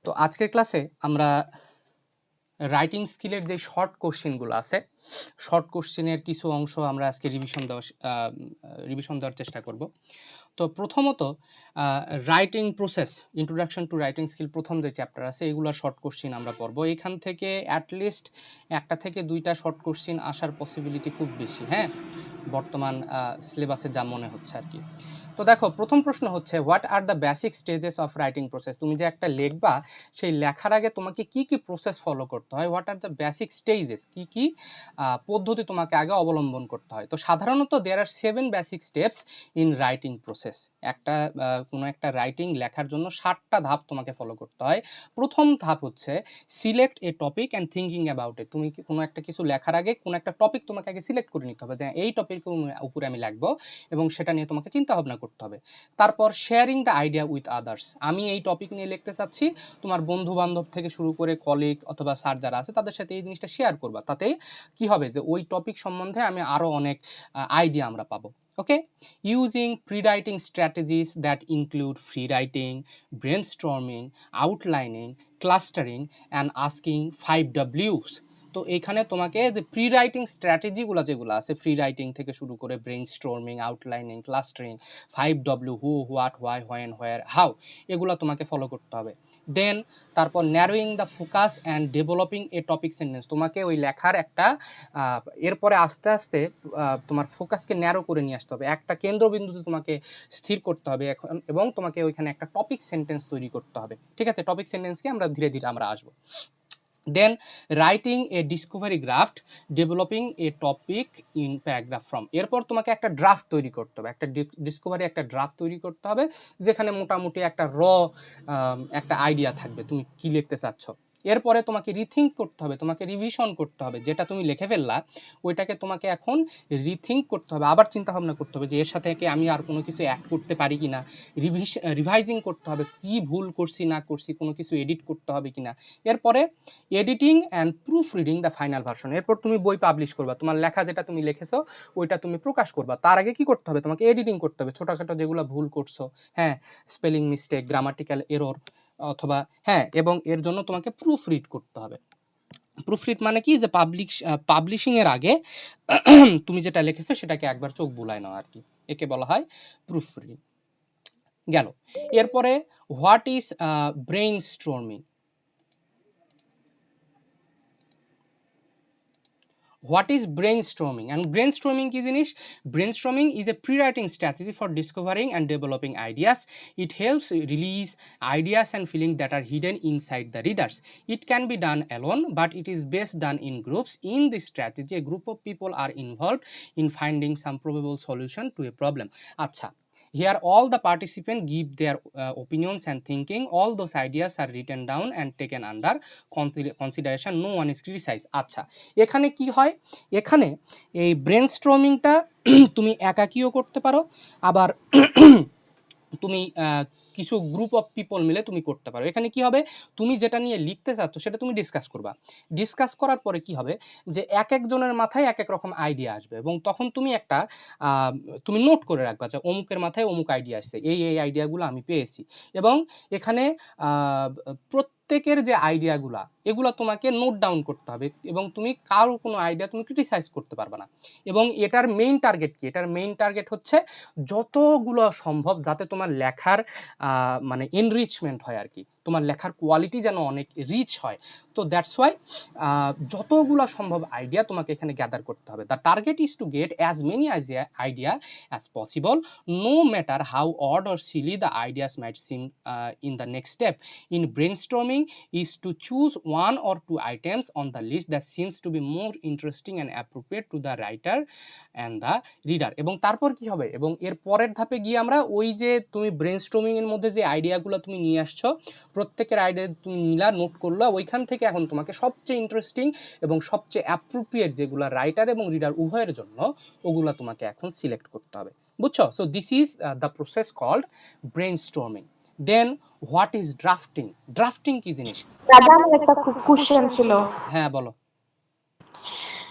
তো আজকের ক্লাসে আমরা রাইটিং স্কিলের যে শর্ট কোশ্চেনগুলো আছে, শর্ট কোশ্চেনের কিছু অংশ আমরা আজকে রিভিশন দেওয়ার চেষ্টা করব। তো প্রথমত writing process, introduction to writing skill প্রথম যে চ্যাপ্টার আছে এগুলোর শর্ট কোশ্চেন আমরা পড়বো। এখান থেকে অ্যাটলিস্ট একটা থেকে দুইটা শর্ট কোশ্চেন আসার পসিবিলিটি খুব বেশি, হ্যাঁ, বর্তমান সিলেবাসে যা মনে হচ্ছে আর কি। তো দেখো, প্রথম প্রশ্ন হচ্ছে what are the basic stages of writing process. তুমি যে একটা লিখবা, সেই লেখার আগে তোমাকে কি কি প্রসেস ফলো করতে হয়, what are the basic stages, কি কি পদ্ধতি তোমাকে আগে অবলম্বন করতে হয়। তো সাধারণত দেয়ার আর 7 basic steps in writing process. একটা কোনো একটা রাইটিং লেখার জন্য 7টা ধাপ তোমাকে ফলো করতে হয়। প্রথম ধাপ হচ্ছে select A topic and thinking about it. তুমি কোনো একটা কিছু লেখার আগে কোনো একটা টপিক তোমাকে আগে সিলেক্ট করে নিতে হবে, যে এই টপিকের উপরে আমি লিখবো এবং সেটা নিয়ে তোমাকে চিন্তা ভাবনা করতে হবে। তারপর sharing the idea with others. আমি এই টপিক নিয়ে লিখতে চাচ্ছি, তোমার বন্ধু বান্ধব থেকে শুরু করে কলিগ অথবা স্যার যারা আছে তাদের সাথে এই জিনিসটা শেয়ার করবা। তাতে কি হবে যে ওই টপিক সম্বন্ধে আমি আরও অনেক আইডিয়া আমরা পাবো। Okay, using pre writing strategies that include free writing, brainstorming, outlining, clustering and asking 5 Ws। তো এইখানে তোমাকে যে প্রি রাইটিং স্ট্র্যাটেজিগুলো যেগুলো আছে, ফ্রি রাইটিং থেকে শুরু করে brainstorming, outlining, clustering, 5W, who, what, why, when, where, how, এগুলো তোমাকে ফলো করতে হবে। দেন তারপর narrowing the focus and developing a topic sentence. তোমাকে ওই লেখার একটা এরপরে আস্তে আস্তে তোমার ফোকাসকে ন্যারো করে নিয়ে আসতে হবে, একটা কেন্দ্রবিন্দুতে তোমাকে স্থির করতে হবে এখন, এবং তোমাকে ওইখানে একটা টপিক সেন্টেন্স তৈরি করতে হবে। ঠিক আছে, টপিক সেন্টেন্সকে আমরা ধীরে ধীরে আমরা আসবো। Then writing a discovery draft, developing a topic in paragraph form. এরপর তোমাকে একটা ড্রাফট তৈরি করতে হবে, একটা ডিসকভারি একটা ড্রাফট তৈরি করতে হবে, যেখানে মোটামুটি একটা একটা আইডিয়া থাকবে তুমি কি লিখতে চাচ্ছ। এরপরে তোমাকে রিথিঙ্ক করতে হবে, তোমাকে রিভিশন করতে হবে, যেটা তুমি লিখে ফেললা ওইটাকে তোমাকে এখন রিথিঙ্ক করতে হবে, আবার চিন্তা ভাবনা করতে হবে যে এর সাথে কি আমি আর কোনো কিছু অ্যাড করতে পারি কিনা, রিভাইজিং করতে হবে, কি ভুল করছি না করছি, কোনো কিছু এডিট করতে হবে কিনা। এরপরে editing and proof reading the final version. এরপর তুমি বই পাবলিশ করবা, তোমার লেখা যেটা তুমি লিখেছো ওইটা তুমি প্রকাশ করবা। তার আগে কি করতে হবে, তোমাকে এডিটিং করতে হবে, ছোটোখাটো যেগুলো ভুল করছো, হ্যাঁ, স্পেলিং মিস্টেক, গ্রামাটিক্যাল এরর অথবা, হ্যাঁ, এবং এর জন্য তোমাকে প্রুফ রিড করতে হবে। প্রুফ রিড মানে কি, যে পাবলিশিংয়ের আগে তুমি যেটা লিখেছো সেটাকে একবার চোখ বুলায় নাও আর কি, একে বলা হয় প্রুফ রিডিং। গেল। এরপরে what is brain storming. What is brainstorming? And brainstorming কি জিনিস? Brainstorming is a pre-writing strategy for discovering and developing ideas. It helps release ideas and feelings that are hidden inside the readers. It can be done alone, but it is best done in groups. In this strategy, a group of people are involved in finding some probable solution to a problem. আচ্ছা, here all the participants give their opinions and thinking. All those ideas are written down and taken under consideration. No one is criticized. আচ্ছা, এখানে কি হয়, এখানে এই ব্রেনস্টর্মিংটা তুমি একাকীও করতে পারো, আবার তুমি কিছু গ্রুপ অফ পিপল মিলে তুমি করতে পারো। এখানে কি হবে, তুমি যেটা নিয়ে লিখতে চাচ্ছ সেটা তুমি ডিসকাস করবা। ডিসকাস করার পরে কি হবে, যে এক একজনের মাথায় এক এক রকম আইডিয়া আসবে, এবং তখন তুমি একটা তুমি নোট করে রাখবা যে অমুকের মাথায় অমুক আইডিয়া আসছে, এই এই আইডিয়াগুলো আমি পেয়েছি। এবং এখানে প্রত্যেকের যে আইডিয়াগুলা এগুলো তোমাকে নোট ডাউন করতে হবে, এবং তুমি কারো কোনো আইডিয়া তুমি ক্রিটিসাইজ করতে পারবে না। এবং এটার মেইন টার্গেট কি, এটার মেইন টার্গেট হচ্ছে যতগুলো সম্ভব যাতে তোমার লেখার মানে এনরিচমেন্ট হয় আর কি, তোমার লেখার কোয়ালিটি যেন অনেক রিচ হয়। তো দ্যাটস ওয়াই যতগুলো সম্ভব আইডিয়া তোমাকে এখানে গ্যাদার করতে হবে। The target is to get as many idea as possible, no matter how odd or silly the ideas might seem in the next step in brainstorming is to choose 1 or 2 items on the list that seems to be more interesting and appropriate to the writer and the reader. এবং তারপর কি হবে, এবং এর পরের ধাপে গিয়ে আমরা ওই যে তুমি ব্রেনস্টর্মিং এর মধ্যে যে আইডিয়াগুলো তুমি নিয়ে আসছো, প্রত্যেকের আইডিয়া তুমি নিলা, নোট করলা, ওইখান থেকে এখন তোমাকে সবচেয়ে ইন্টারেস্টিং এবং সবচেয়ে অ্যাপ্রোপ্রিয়েট যেগুলো রাইটার এবং রিডার উভয়ের জন্য, ওগুলো তোমাকে এখন সিলেক্ট করতে হবে। বুঝছো? So this is the process called brainstorming. Then what is drafting? Drafting কি জিনিস? দাদা, আমার একটা কোশ্চেন ছিল। হ্যাঁ, বলো।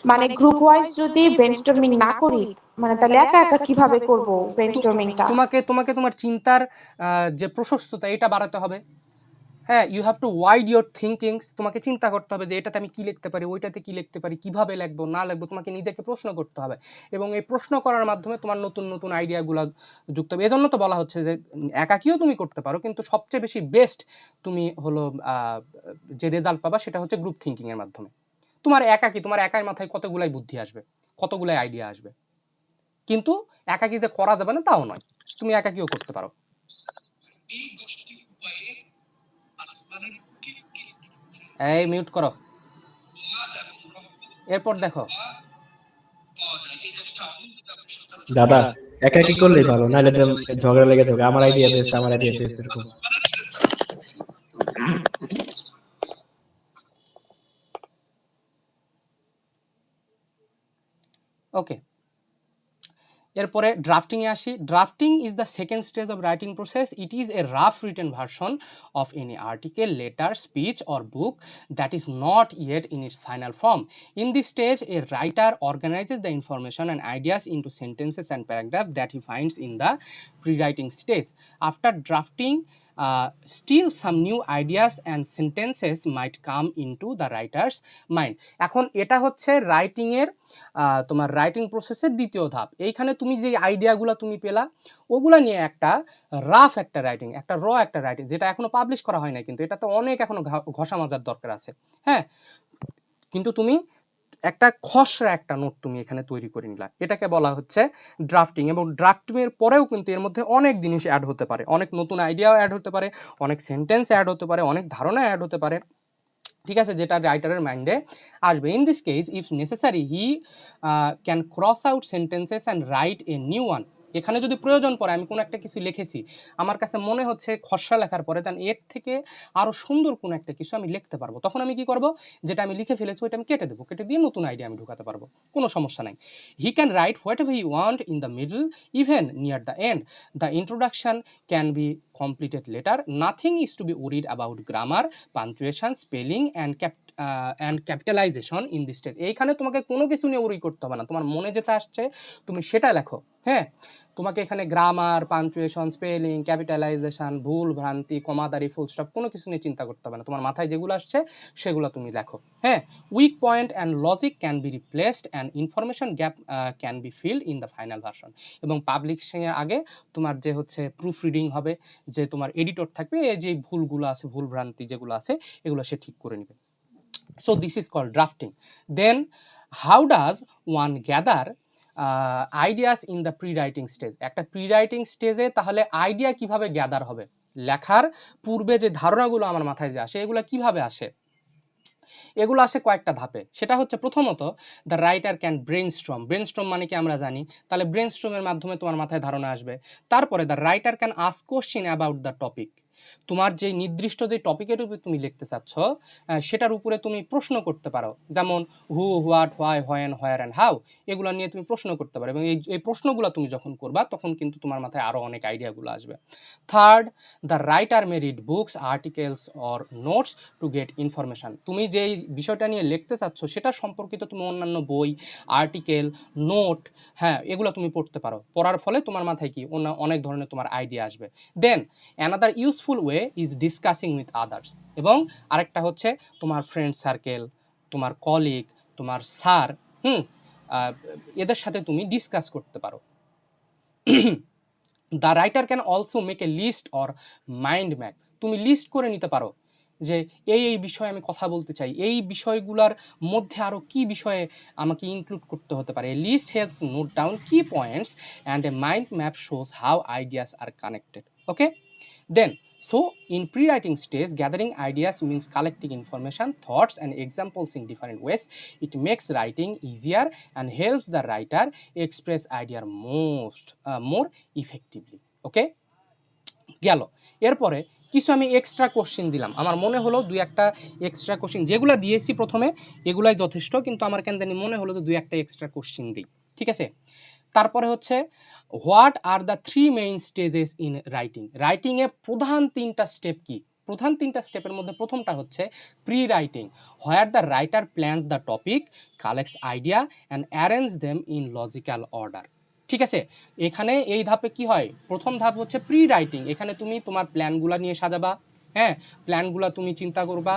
মানে গ্রুপ ওয়াইজ যদি ব্রেনস্টর্মিং না করি, মানে তাহলে একা একা কিভাবে করব ব্রেনস্টর্মিংটা? তোমাকে তোমার চিন্তার যে প্রশস্ততা এটা বাড়াতে হবে। হ্যাঁ, you have to wide your thinkings. তোমাকে চিন্তা করতে হবে যে এটাতে আমি কি লিখতে পারি, ওইটাতে কি লিখতে পারি, কিভাবে লিখবো না লিখবো, তোমাকে নিজেকে প্রশ্ন করতে হবে এবং এই প্রশ্ন করার মাধ্যমে তোমার নতুন নতুন আইডিয়াগুলো যুক্ত হবে। এজন্য তো বলা হচ্ছে যে একাকিও তুমি করতে পারো, কিন্তু সবচেয়ে বেশি বেস্ট তুমি হলো যে রেজাল্ট পাবা সেটা হচ্ছে গ্রুপ থিঙ্কিংয়ের মাধ্যমে। তোমার একার মাথায় কতগুলাই বুদ্ধি আসবে, কতগুলাই আইডিয়া আসবে, কিন্তু একাকি যে করা যাবে না তাও নয়, তুমি একাকিও করতে পারো। এই মিউট করো। এরপর দেখো দাদা একা কি করলেই ভালো, নাহলে তো ঝগড়া লেগে যাবে, আমার আইডিয়া বেস্ট, আমার আইডিয়া বেস্ট এরকম। ওকে, এরপরে ড্রাফটিংয়ে আসি। Drafting is the second stage of writing process. It is a rough written version of any article, letter, speech or book that is not yet in it's final form. In this stage a writer organizes the information and ideas into sentences and paragraphs that he finds in the pre-writing stage. After drafting, still some new ideas and sentences might come into the writer's mind. এখন এটা হচ্ছে রাইটিংয়ের তোমার writing প্রসেসের দ্বিতীয় ধাপ। এইখানে তুমি যে আইডিয়াগুলো তুমি পেলা ওগুলা নিয়ে একটা রাফ একটা রাইটিং, একটা একটা রাইটিং, যেটা এখনো পাবলিশ করা হয় না, কিন্তু এটাতে অনেক এখনো ঘষা মাজার দরকার আছে। হ্যাঁ, কিন্তু তুমি একটা খসড়া একটা নোট তুমি এখানে তৈরি করে নিলা, এটাকে বলা হচ্ছে ড্রাফটিং। এবং ড্রাফটিংয়ের পরেও কিন্তু এর মধ্যে অনেক জিনিস অ্যাড হতে পারে, অনেক নতুন আইডিয়াও অ্যাড হতে পারে, অনেক সেন্টেন্স অ্যাড হতে পারে, অনেক ধারণা অ্যাড হতে পারে, ঠিক আছে, যেটা রাইটারের মাইন্ডে আসবে। In this case if necessary he can cross out sentences and write a new one. এখানে যদি প্রয়োজন পড়ে, আমি কোনো একটা কিছু লিখেছি, আমার কাছে মনে হচ্ছে খসড়া লেখার পরে যেন এর থেকে আরও সুন্দর কোনো একটা কিছু আমি লিখতে পারবো, তখন আমি কি করব, যেটা আমি লিখে ফেলেছি ওইটা আমি কেটে দেবো, কেটে দিয়ে নতুন আইডিয়া আমি ঢুকাতে পারবো, কোনো সমস্যা নাই। He can write what ever he want in the middle, even near the end. The introduction can be completed later. Nothing is to be worried about grammar, punctuation, spelling and capitalization in this stage. এইখানে তোমাকে কোনো কিছু নিয়ে ওরি করতে হবে না, তোমার মনে যেটা আসছে তুমি সেটা লেখো। হ্যাঁ, তোমাকে এখানে গ্রামার, পাঞ্চুয়েশন, স্পেলিং, ক্যাপিটালাইজেশন, ভুল ভ্রান্তি, কমাদারি, ফুল স্টপ কোনো কিছু নিয়ে চিন্তা করতে হবে না, তোমার মাথায় যেগুলো আসছে সেগুলো তুমি লেখো। হ্যাঁ, weak point and logic can be replaced and information gap can be field in the final version. এবং পাবলিশিংয়ের আগে তোমার যে হচ্ছে প্রুফ রিডিং হবে, যে তোমার এডিটর থাকবে, এই যে ভুলগুলো আছে, ভুল ভ্রান্তি যেগুলো আছে এগুলো সে ঠিক করে নেবে। So this is called drafting. Then how does one gather ideas in the pre-writing stage? একটা pre-writing stage এ তাহলে আইডিয়া কিভাবে গ্যাদার হবে, লেখার পূর্বে যে ধারণাগুলো আমার মাথায় যে আসে এগুলো কিভাবে আসে, এগুলো আসে কয়েকটা ধাপে। সেটা হচ্ছে প্রথমত the writer can brainstorm. Brainstorm মানে কি আমরা জানি, তাহলে ব্রেনস্টর্মের মাধ্যমে তোমার মাথায় ধারণা আসবে। তারপরে the writer can ask question about the topic. তোমার যে নির্দিষ্ট যে টপিকের উপরে তুমি লিখতে চাচ্ছ সেটার উপরে তুমি প্রশ্ন করতে পারো, যেমন who, what, why, when, where and how, এগুলো নিয়ে তুমি প্রশ্ন করতে পারো। এবং এই প্রশ্নগুলো তুমি যখন করবা তখন কিন্তু তোমার মাথায় আরও অনেক আইডিয়াগুলো আসবে। Third, the writer may read books, articles or notes to get information. তুমি যেই বিষয়টা নিয়ে লিখতে চাচ্ছ সেটা সম্পর্কিত তুমি অন্যান্য বই, আর্টিকেল, নোট, হ্যাঁ, এগুলো তুমি পড়তে পারো। পড়ার ফলে তোমার মাথায় কি অনেক ধরনের তোমার আইডিয়া আসবে। Then another useful way is discussing with others. এবং আরেকটা হচ্ছে তোমার ফ্রেন্ড সার্কেল, তোমার কলিগ, তোমার স্যার, এদের সাথে তুমি ডিসকাস করতে পারো। The writer can also make a list or mind map. তুমি লিস্ট করে নিতে পারো যে এই বিষয়ে আমি কথা বলতে চাই, এই বিষয়গুলোর মধ্যে আরও কী বিষয়ে আমাকে ইনক্লুড করতে হতে পারে। List helps note down key points and a mind map shows how ideas are connected. Okay, then so in pre-writing stage, gathering ideas means collecting information, thoughts and examples in different ways. It makes writing easier and helps the writer express idea more effectively. Okay, গেল। এরপরে কিছু আমি extra question দিলাম, আমার মনে হলো দুই একটা এক্সট্রা কোশ্চেন, যেগুলো দিয়েছি প্রথমে এগুলাই যথেষ্ট, কিন্তু আমার কেন জানি মনে হলো যে দুই একটা এক্সট্রা কোশ্চেন দিই, ঠিক আছে। তারপরে হচ্ছে what are the three main stages in writing. রাইটিংয়ে প্রধান তিনটা স্টেপ কি? প্রধান তিনটা স্টেপের মধ্যে প্রথমটা হচ্ছে pre writing, where the writer plans the topic, collects idea and arrange them in logical order. ঠিক আছে, এখানে এই ধাপে কি হয়, প্রথম ধাপ হচ্ছে প্রি রাইটিং, এখানে তুমি তোমার প্ল্যানগুলো নিয়ে সাজাবা, হ্যাঁ, প্ল্যানগুলো তুমি চিন্তা করবা,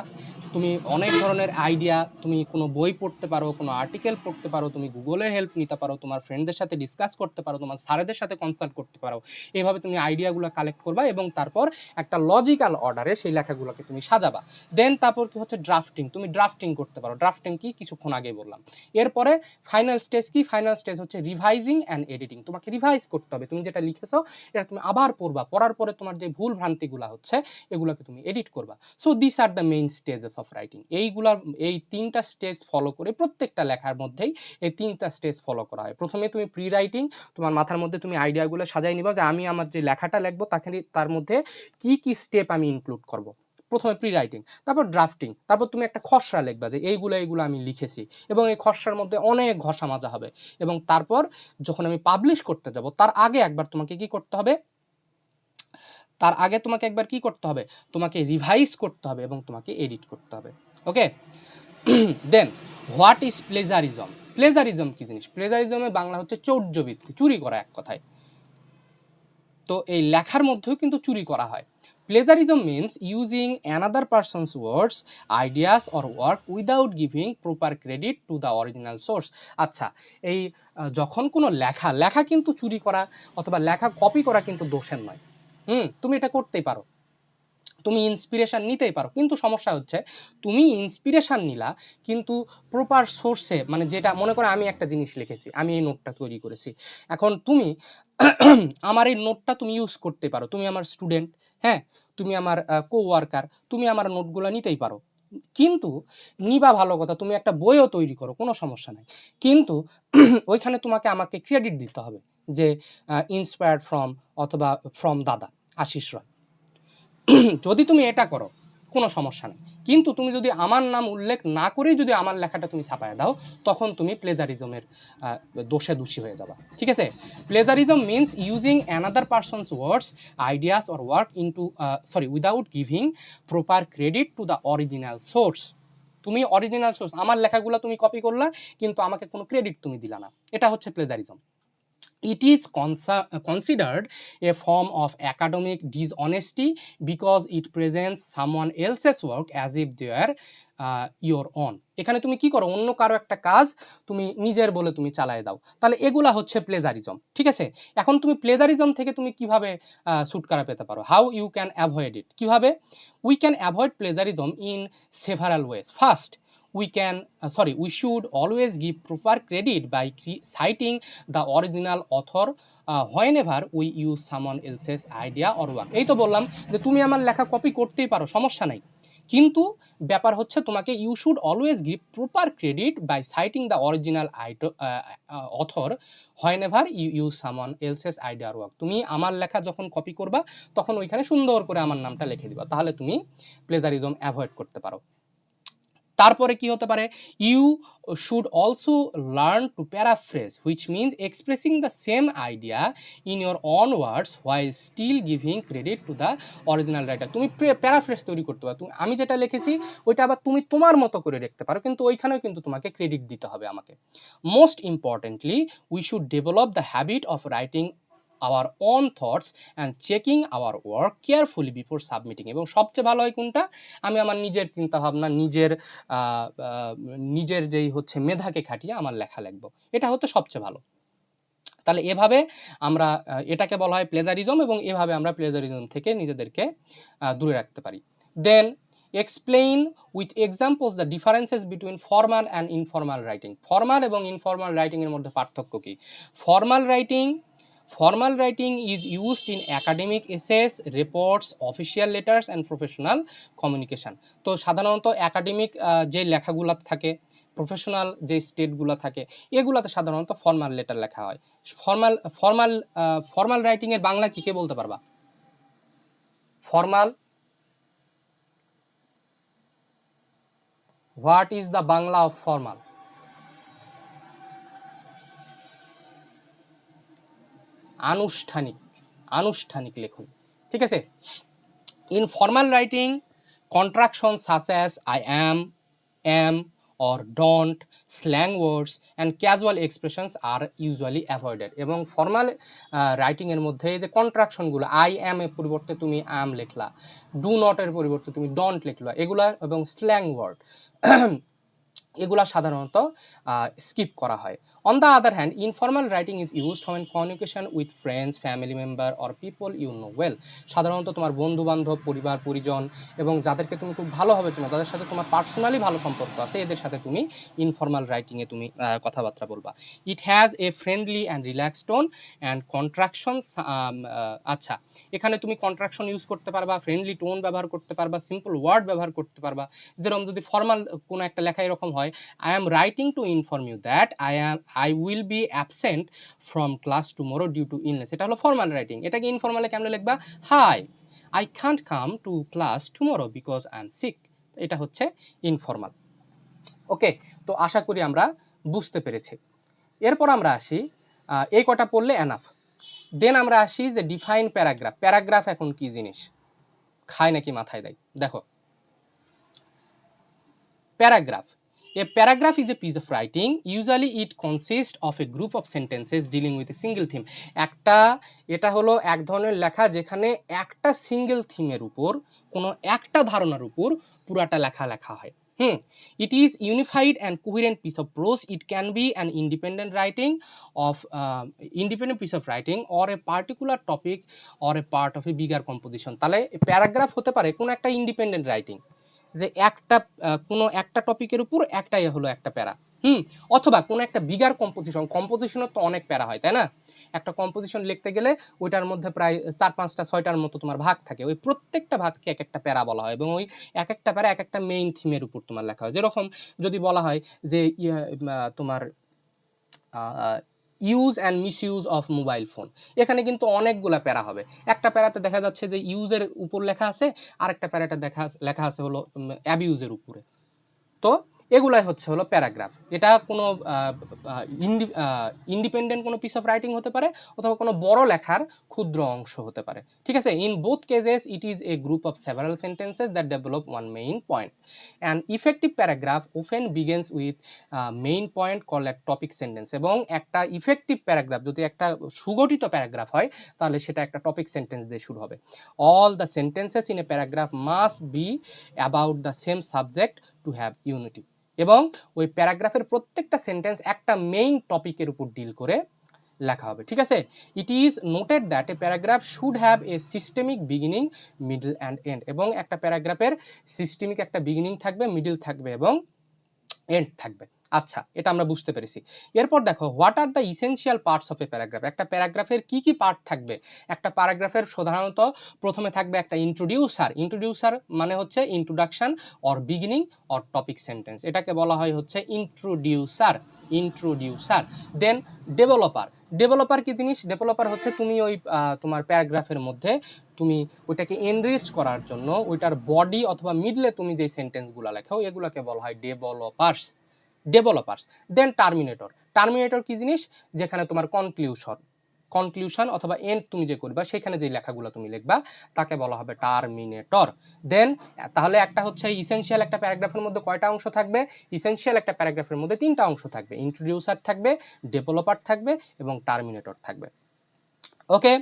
তুমি অনেক ধরনের আইডিয়া, তুমি কোনো বই পড়তে পারো, কোনো আর্টিকেল পড়তে পারো, তুমি গুগলের হেল্প নিতে পারো, তোমার ফ্রেন্ডদের সাথে ডিসকাস করতে পারো, তোমার স্যারেদের সাথে কনসাল্ট করতে পারো। এভাবে তুমি আইডিয়াগুলো কালেক্ট করবা এবং তারপর একটা লজিক্যাল অর্ডারে সেই লেখাগুলোকে তুমি সাজাবা। দেন তারপর কি হচ্ছে ড্রাফটিং, তুমি ড্রাফটিং করতে পারো। ড্রাফটিং কি, কিছুক্ষণ আগে বললাম। এরপরে ফাইনাল স্টেজ কি, ফাইনাল স্টেজ হচ্ছে রিভাইজিং অ্যান্ড এডিটিং। তোমাকে রিভাইজ করতে হবে, তুমি যেটা লিখেছো এটা তুমি আবার পড়বা, পড়ার পরে তোমার যে ভুল ভ্রান্তিগুলো হচ্ছে এগুলোকে তুমি এডিট করবা। So this are the main stages of writing. এই 3টা স্টেজ ফলো করে প্রত্যেকটা লেখার মধ্যেই এই 3টা স্টেজ ফলো করা হয়। প্রথমে তুমি প্রি রাইটিং, তোমার মাথার মধ্যে তুমি আইডিয়াগুলো সাজাই নিবা যে আমি আমার যে লেখাটা লিখবো তার মধ্যে কি কি স্টেপ আমি ইনক্লুড করব। প্রথমে প্রি রাইটিং, তারপর ড্রাফটিং, তারপর তুমি একটা খসড়া লিখবা যে এইগুলো আমি লিখেছি, এবং এই খসড়ার মধ্যে অনেক ঘষা মাজা হবে। এবং তারপর যখন আমি পাবলিশ করতে যাব তার আগে একবার তোমাকে কি করতে হবে, তোমাকে রিভাইজ করতে হবে এবং তোমাকে এডিট করতে হবে। ওকে, then what is plagiarism? Plagiarism কি জিনিস? প্লেজারিজমের বাংলা হচ্ছে চৌর্যবৃত্তি, চুরি করা এক কথায়। তো এই লেখার মধ্যেও কিন্তু চুরি করা হয়। Plagiarism means using another persons words, ideas or work without giving proper credit to the original source. আচ্ছা, এই যখন কোনো লেখা কিন্তু চুরি করা অথবা লেখা কপি করা কিন্তু দোষের নয়। তুমি এটা করতেই পারো, তুমি ইন্সপিরেশান নিতেই পারো, কিন্তু সমস্যা হচ্ছে তুমি ইন্সপিরেশান নিলা কিন্তু প্রপার সোর্সে, মানে যেটা মনে করো আমি একটা জিনিস লিখেছি, আমি এই নোটটা তৈরি করেছি, এখন তুমি আমার এই নোটটা তুমি ইউজ করতে পারো, তুমি আমার স্টুডেন্ট, হ্যাঁ, তুমি আমার কোওয়ার্কার, তুমি আমার নোটগুলো নিতেই পারো, কিন্তু নিবা ভালো কথা, তুমি একটা বইও তৈরি করো, কোনো সমস্যা নাই, কিন্তু ওইখানে আমাকে ক্রেডিট দিতে হবে যে ইন্সপায়ার্ড ফ্রম অথবা ফ্রম দাদা আশিস রয়। যদি তুমি এটা করো কোনো সমস্যা নেই, কিন্তু তুমি যদি আমার নাম উল্লেখ না করেই যদি আমার লেখাটা তুমি ছাপায় দাও, তখন তুমি প্লেজারিজমের দোষে দোষী হয়ে যাবা। ঠিক আছে? Plagiarism means using another persons words, ideas or work without giving proper credit to the original source. তুমি অরিজিনাল সোর্স, আমার লেখাগুলো তুমি কপি করলা কিন্তু আমাকে কোনো ক্রেডিট তুমি দিলা না, এটা হচ্ছে plagiarism. It is considered a form of academic dishonesty because it presents someone else's work as if they are your own. এখানে তুমি কি করো, অন্য কারো একটা কাজ তুমি নিজের বলে তুমি চালায় দাও, তাহলে এগুলা হচ্ছে প্লেজারিজম। ঠিক আছে? এখন তুমি প্লেজারিজম থেকে তুমি কিভাবে ছুটকারা পেতে পারো? How you can avoid it? কিভাবে? We can avoid plagiarism in several ways. First, we should always give proper credit by citing the original author whenever we use someone else's idea or work. এই তো বললাম যে তুমি আমার লেখা copy করতেই পারো, সমস্যা নাই, কিন্তু ব্যাপার হচ্ছে তোমাকে you should always give proper credit by citing the original author whenever you use someone else's idea or work. তুমি আমার লেখা যখন কপি করবা তখন ওইখানে সুন্দর করে আমার নামটা লিখে দিবা, তাহলে তুমি প্লেজারিজম অ্যাভয়েড করতে পারো। তারপরে কি হতে পারে? You should also learn to paraphrase, which means expressing the same idea in your own words while still giving credit to the original writer. তুমি প্যারাফ্রেজ তৈরি করতে পারো, তুমি আমি যেটা লিখেছি ওইটা আবার তুমি তোমার মতো করে লিখতে পারো, কিন্তু ওইখানেও কিন্তু তোমাকে ক্রেডিট দিতে হবে আমাকে। Most importantly, we should develop the habit of writing our own thoughts and checking our work carefully before submitting। এবং সবচেয়ে ভালো হয় কোনটা? আমি আমার নিজের চিন্তাভাবনা, নিজের যেই হচ্ছে মেধাকে খাটিয়ে আমার লেখা লিখবো, এটা হচ্ছে সবচেয়ে ভালো। তাহলে এভাবে আমরা এটাকে বলা হয় প্লেজারিজম, এবং এভাবে আমরা প্লেজারিজম থেকে নিজেদেরকে দূরে রাখতে পারি। Then explain with examples the differences between formal and informal writing. Formal এবং ইনফর্মাল রাইটিংয়ের মধ্যে পার্থক্য কী? Formal writing is used in academic essays, reports, official letters and professional communication. তো সাধারণত একাডেমিক যে লেখাগুলো থাকে, প্রফেশনাল যে স্টেটগুলো থাকে, এগুলাতে সাধারণত ফর্মাল লেটার লেখা হয়। ফর্মাল রাইটিংয়ের বাংলা কী কে বলতে পারবা? Formal, what is the Bangla of formal? আনুষ্ঠানিক লেখন। ঠিক আছে? In formal writing, contractions such as I am or don't, slang words and casual expressions are usually avoided. এবং ফর্মাল রাইটিং এর মধ্যে এই যে কন্ট্রাকশনগুলো, আই অ্যাম এর পরিবর্তে তুমি অ্যাম লিখলা, ডু নট এর পরিবর্তে তুমি ডোন্ট লিখলা, এগুলা এবং স্ল্যাং ওয়ার্ড এগুলা সাধারণত স্কিপ করা হয়। On the other hand, informal writing is used when communication with friends, family member or people you know well. সাধারণত তোমার বন্ধু বান্ধব, পরিবার পরিজন এবং যাদেরকে তুমি খুব ভালোভাবে চেনো, তাদের সাথে তোমার পার্সোনালি ভালো সম্পর্ক আছে, এদের সাথে তুমি ইনফর্মাল রাইটিংয়ে তুমি কথাবার্তা বলবা। It has a friendly and relax tone and contractions. আচ্ছা, এখানে তুমি কন্ট্রাকশন ইউজ করতে পারবা, ফ্রেন্ডলি টোন ব্যবহার করতে পারবা, সিম্পল ওয়ার্ড ব্যবহার করতে পারবা। যেরকম যদি ফর্মাল কোনো একটা লেখা এরকম হয়, I am writing to inform you that I will be absent from class tomorrow due to illness. এটা হলো ফর্মাল রাইটিং। এটাকে ইনফর্মালে কেমনে লিখবা? Hi, I can't come to class tomorrow because I am sick. এটা হচ্ছে ইনফর্মাল। ওকে, তো আশা করি আমরা বুঝতে পেরেছি। এরপর আমরা আসি, এই কটা পড়লে এনাফ। দেন আমরা আসি যে ডিফাইন প্যারাগ্রাফ। প্যারাগ্রাফ এখন কি জিনিস, খায় নাকি মাথায় দেয়? দেখো, paragraph, a paragraph is a piece of writing. Usually it consists of a group of sentences dealing with a single theme. এটা হলো এক ধরনের লেখা যেখানে একটা সিঙ্গেল থিমের উপর, কোনো একটা ধারণার উপর পুরাটা লেখা হয়। It is unified and coherent piece of prose. It can be an independent piece of writing or a particular topic or a part of a bigger composition. তাহলে প্যারাগ্রাফ হতে পারে কোনো একটা ইন্ডিপেন্ডেন্ট রাইটিং, যে কোনো একটা টপিকের উপর একটাই হলো একটা প্যারা, অথবা কোনো একটা বিগার কম্পোজিশনের তো অনেক প্যারা হয়, তাই না? একটা কম্পোজিশন লিখতে গেলে ওইটার মধ্যে প্রায় 4-5টা 6টার মতো তোমার ভাগ থাকে, ওই প্রত্যেকটা ভাগকে এক একটা প্যারা বলা হয় এবং ওই এক একটা প্যারা এক একটা মেইন থিমের উপর তোমার লেখা হয়। যেরকম যদি বলা হয় যে তোমার use and misuse of mobile phone, এখানে কিন্তু অনেকগুলা প্যারা হবে। একটা প্যারাতে দেখা যাচ্ছে যে ইউজের উপর লেখা আছে, আরেকটা প্যারাটা লেখা আছে হলো অ্যাবিউজের উপরে। তো এগুলাই হলো প্যারাগ্রাফ। এটা কোনো ইন্ডিপেন্ডেন্ট কোনো পিস অফ রাইটিং হতে পারে অথবা কোনো বড় লেখার ক্ষুদ্র অংশ হতে পারে, ঠিক আছে? In both cases it is a group of several sentences that develop one main point. An effective paragraph often begins with main point call A topic sentence. এবং একটা ইফেক্টিভ প্যারাগ্রাফ যদি একটা সুগঠিত প্যারাগ্রাফ হয়, তাহলে সেটা একটা টপিক সেন্টেন্স দিয়ে শুরু হবে। All the sentences in a paragraph must be about the same subject to have unity. এবং ওই প্যারাগ্রাফের প্রত্যেকটা সেন্টেন্স একটা মেইন টপিকের উপর ডিল করে লেখা হবে, ঠিক আছে? It is noted that a paragraph should have a systemic beginning, middle and end. এবং একটা প্যারাগ্রাফের সিস্টেমিক একটা বিগিনিং থাকবে, মিডল থাকবে এবং এন্ড থাকবে। আচ্ছা, এটা আমরা বুঝতে পেরেছি। এরপর দেখো, what are the essential parts of a paragraph. একটা প্যারাগ্রাফের কি কি পার্ট থাকবে? একটা প্যারাগ্রাফের সাধারণত প্রথমে থাকবে একটা ইন্ট্রোডিউসার মানে হচ্ছে introduction or beginning or topic sentence, এটাকে বলা হয় হচ্ছে ইন্ট্রোডিউসার। দেন ডেভেলপার কি জিনিস? ডেভেলপার হচ্ছে তুমি ওই তোমার প্যারাগ্রাফের মধ্যে তুমি ওইটাকে এনরিচ করার জন্য ওইটার বডি অথবা মিডলে তুমি যে সেন্টেন্সগুলো লেখো এগুলোকে বলা হয় ডেভেলপার্স। দেন টার্মিনেটর কি জিনিস? যেখানে তোমার কনক্লিউশন অথবা এন্ড তুমি যে করবা, সেখানে যে লেখাগুলো তুমি লিখবা তাকে বলা হবে টার্মিনেটর। দেন তাহলে একটা হচ্ছে ইসেনশিয়াল একটা প্যারাগ্রাফের মধ্যে কয়টা অংশ থাকবে? ইসেনশিয়াল একটা প্যারাগ্রাফের মধ্যে 3টা অংশ থাকবে, ইন্ট্রোডিউসার থাকবে, ডেভেলপার থাকবে এবং টার্মিনেটর থাকবে। ওকে,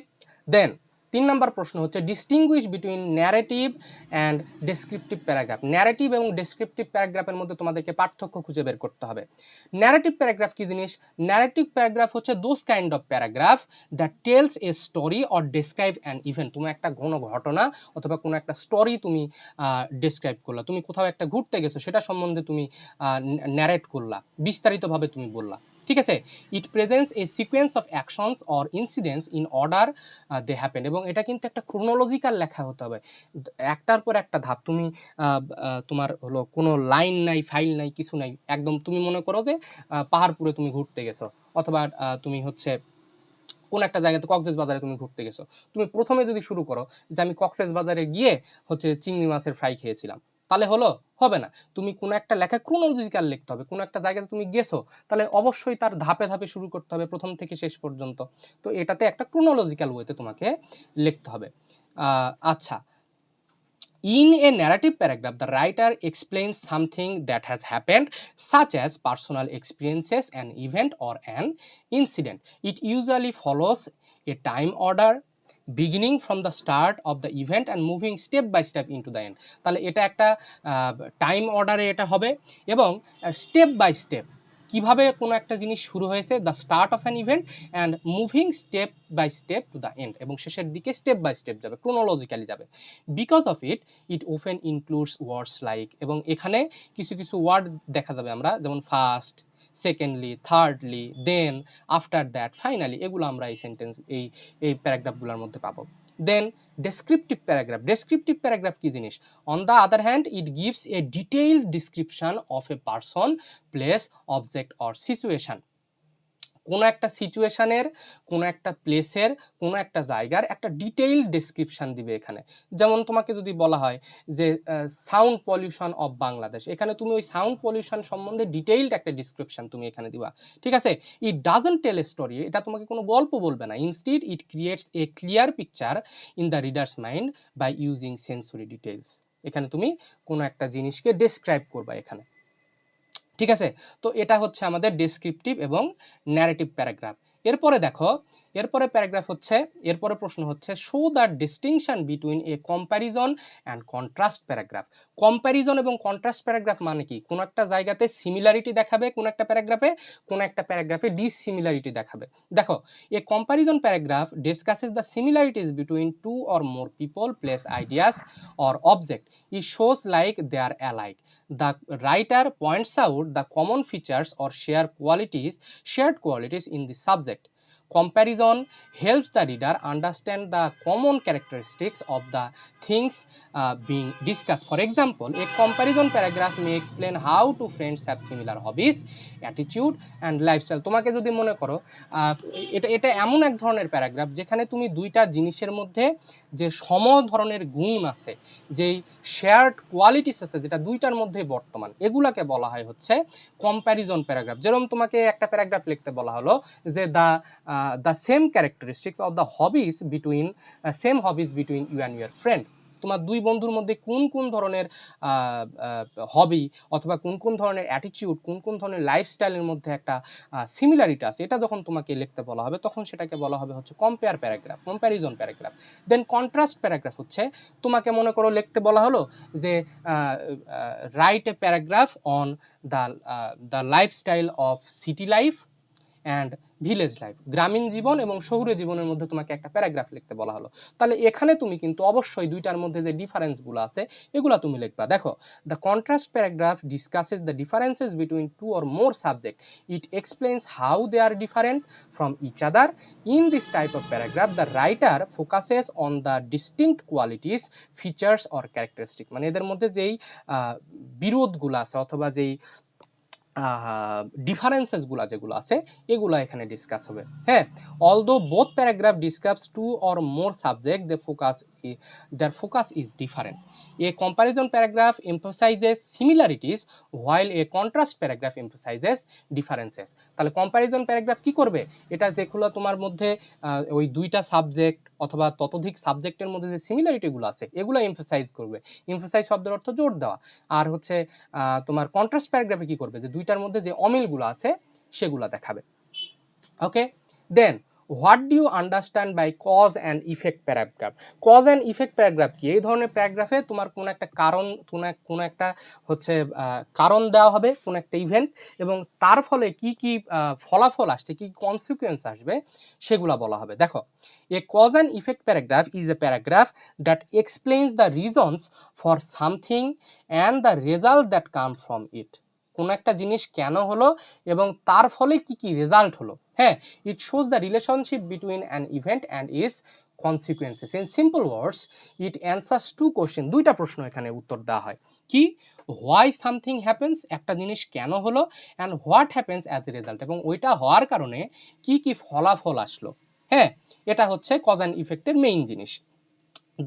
দেন 3 নম্বর প্রশ্ন হচ্ছে distinguish between narrative and descriptive paragraph. Narrative এবং ডেসক্রিপটিভ প্যারাগ্রাফের মধ্যে তোমাদেরকে পার্থক্য খুঁজে বের করতে হবে। ন্যারেটিভ প্যারাগ্রাফ কি জিনিস? ন্যারেটিভ প্যারাগ্রাফ হচ্ছে those kind of paragraph that tells a story or describe an event. তুমি একটা কোনো ঘটনা অথবা কোনো একটা স্টোরি তুমি ডেসক্রাইব করলা, তুমি কোথাও একটা ঘুরতে গেছো, সেটা সম্বন্ধে তুমি ন্যারেট করলা, বিস্তারিতভাবে তুমি বললা, ঠিক আছে? It presents a sequence of actions or incidents in order they happen. এবং এটা কিন্তু একটা ক্রোনোলজিক্যাল লেখা হতে হবে, একটার পর একটা ধাপ। তুমি তোমার হলো কোনো লাইন নাই, ফাইল নাই, কিছু নাই, একদম তুমি মনে করো যে পাহাড়পুরে তুমি ঘুরতে গেছো অথবা তুমি হচ্ছে কোন একটা জায়গাতে কক্সবাজারে তুমি ঘুরতে গেছো। তুমি প্রথমে যদি শুরু করো যে আমি কক্সবাজারে গিয়ে হচ্ছে চিংড়ি মাছের ফ্রাই খেয়েছিলাম, তাহলে হবে না। তুমি কোনো একটা লেখা ক্রোনোলজিক্যাল লিখতে হবে। কোনো একটা জায়গাতে তুমি গেছো, তাহলে অবশ্যই তার ধাপে ধাপে শুরু করতে হবে, প্রথম থেকে শেষ পর্যন্ত। তো এটাতে একটা ক্রোনোলজিক্যাল ওয়েতে তোমাকে লিখতে হবে। আচ্ছা, In a narrative paragraph, the writer explains something that has happened, such as personal experiences, an event, or an incident. It usually follows a time order, beginning from the start of the event and moving step by step into the end. তাহলে এটা একটা time অর্ডারে এটা হবে এবং step by step কিভাবে কোনো একটা জিনিস শুরু হয়েছে, the start of an event and moving step by step to the end, এবং শেষের দিকে স্টেপ বাই স্টেপ যাবে, ক্রোনোলজিক্যালি যাবে। Because of it often includes words like, এবং এখানে কিছু কিছু ওয়ার্ড দেখা যাবে আমরা, যেমন first, secondly, thirdly, then, after that, finally, এগুলো আমরা এই সেন্টেন্স এই প্যারাগ্রাফগুলোর মধ্যে পাবো। Then descriptive paragraph. Descriptive paragraph কি জিনিস? On the other hand it gives a detailed description of a person, place, object or situation. কোনো একটা সিচুয়েশনের, কোনো একটা প্লেসের, কোনো একটা জায়গার একটা ডিটেইল ডেসক্রিপশন দিবে এখানে। যেমন তোমাকে যদি বলা হয় যে সাউন্ড পলিউশন অফ বাংলাদেশ, এখানে তুমি ওই সাউন্ড পলিউশন সম্বন্ধে ডিটেইলড একটা ডিসক্রিপশন তুমি এখানে দিবা, ঠিক আছে? It doesn't tell a story, এটা তোমাকে কোনো গল্প বলবে না। Instead it creates a clear picture in the reader's mind by using sensory details. এখানে তুমি কোনো একটা জিনিসকে ডেসক্রাইব করবা এখানে, ঠিক আছে? তো এটা হচ্ছে আমাদের ডেসক্রিপটিভ এবং ন্যারেটিভ প্যারাগ্রাফ। এরপরে দেখো, এরপরে প্যারাগ্রাফ হচ্ছে, এরপরে প্রশ্ন হচ্ছে show the distinction between A comparison and contrast paragraph. Comparison এবং কন্ট্রাস্ট প্যারাগ্রাফ মানে কি? কোনো একটা জায়গাতে সিমিলারিটি দেখাবে কোনো একটা প্যারাগ্রাফে, কোনো একটা প্যারাগ্রাফে ডিসিমিলারিটি দেখাবে। দেখো, a comparison paragraph discusses the similarities between two or more people, place, ideas or object. It shows like they are alike. The writer points out the common features or shared qualities in the subject. Comparison helps the reader understand the common characteristics of the things being discussed. For example, a comparison paragraph may explain how two friends have similar hobbies, attitude, and lifestyle. তোমাকে যদি মনে করো এটা এটা এমন এক ধরনের paragraph যেখানে তুমি দুইটা জিনিসের মধ্যে যে সম ধরনের গুণ আছে, যেই শেয়ার্ড কোয়ালিটিস আছে, যেটা দুইটার মধ্যে বর্তমান, এগুলাকে বলা হয় হচ্ছে কম্প্যারিজন প্যারাগ্রাফ। যেরকম তোমাকে একটা প্যারাগ্রাফ লিখতে বলা হলো যে the same characteristics of the hobbies between same hobbies between you and your friend. তোমার দুই বন্ধুর মধ্যে কোন কোন ধরনের হবি অথবা কোন কোন ধরনের অ্যাটিটিউড, কোন কোন ধরনের লাইফস্টাইলের মধ্যে একটা সিমিলারিটি আছে, এটা যখন তোমাকে লিখতে বলা হবে তখন সেটাকে বলা হবে হচ্ছে কম্পেয়ার প্যারাগ্রাফ, কম্প্যারিজন প্যারাগ্রাফ। দেন কন্ট্রাস্ট প্যারাগ্রাফ হচ্ছে তোমাকে মনে করো লিখতে বলা হলো যে write a paragraph on the lifestyle of city life and village life. গ্রামীণ জীবন এবং শহুরে জীবনের মধ্যে তোমাকে একটা প্যারাগ্রাফ লিখতে বলা হলো। তাহলে এখানে তুমি কিন্তু অবশ্যই দুইটার মধ্যে যে ডিফারেন্সগুলো আছে এগুলো তুমি লিখবা। দেখো, the contrast paragraph discusses the differences between two or more subject. It explains how they are different from each other. In this type of paragraph the writer focuses on the distinct qualities, features or characteristic. মানে এদের মধ্যে যেই বিরোধগুলো আছে অথবা যেই ডিফারেন্সেসগুলো যেগুলো আছে এগুলো এখানে ডিসকাস হবে। হ্যাঁ, although both paragraph discuss two or more subject, their focus is different. A comparison paragraph emphasizes similarities while a contrast paragraph emphasizes differences. তাহলে কম্প্যারিজন প্যারাগ্রাফ কি করবে? এটা যেগুলো তোমার মধ্যে ওই দুইটা সাবজেক্ট অথবা ততোধিক সাবজেক্টের মধ্যে যে সিমিলারিটিগুলো আছে এগুলো এমফাসাইজ করবে। এমফাসাইজ শব্দের অর্থ জোর দেওয়া। আর হচ্ছে তোমার কন্ট্রাস্ট প্যারাগ্রাফে কি করবে? যে দুইটার মধ্যে যে অমিলগুলো আছে সেগুলো দেখাবে। Okay, then what do you understand by cause and effect paragraph? Cause and effect paragraph কি? এই ধরনের প্যারাগ্রাফে তোমার কোনো একটা কারণ, কোনো একটা হচ্ছে কারণ দেওয়া হবে, কোনো একটা ইভেন্ট, এবং তার ফলে কি কি ফলাফল আসছে, কি কনসিকুয়েন্স আসবে সেগুলো বলা হবে। দেখো, a cause and effect paragraph is a paragraph that explains the reasons for something and the result that come from it. কোনো একটা জিনিস কেন হলো এবং তার ফলে কি কি রেজাল্ট হলো। হ্যাঁ, it shows the relationship between an event and is consequences. In simple words it answers two question. দুইটা প্রশ্ন এখানে উত্তর দেওয়া হয়। কি? হোয়াই সামথিং হ্যাপেন্স, একটা জিনিস কেন হলো, and what happens as a result, এবং ওইটা হওয়ার কারণে কি কি ফলাফল আসলো। হ্যাঁ, এটা হচ্ছে কজ অ্যান্ড ইফেক্টের মেইন জিনিস।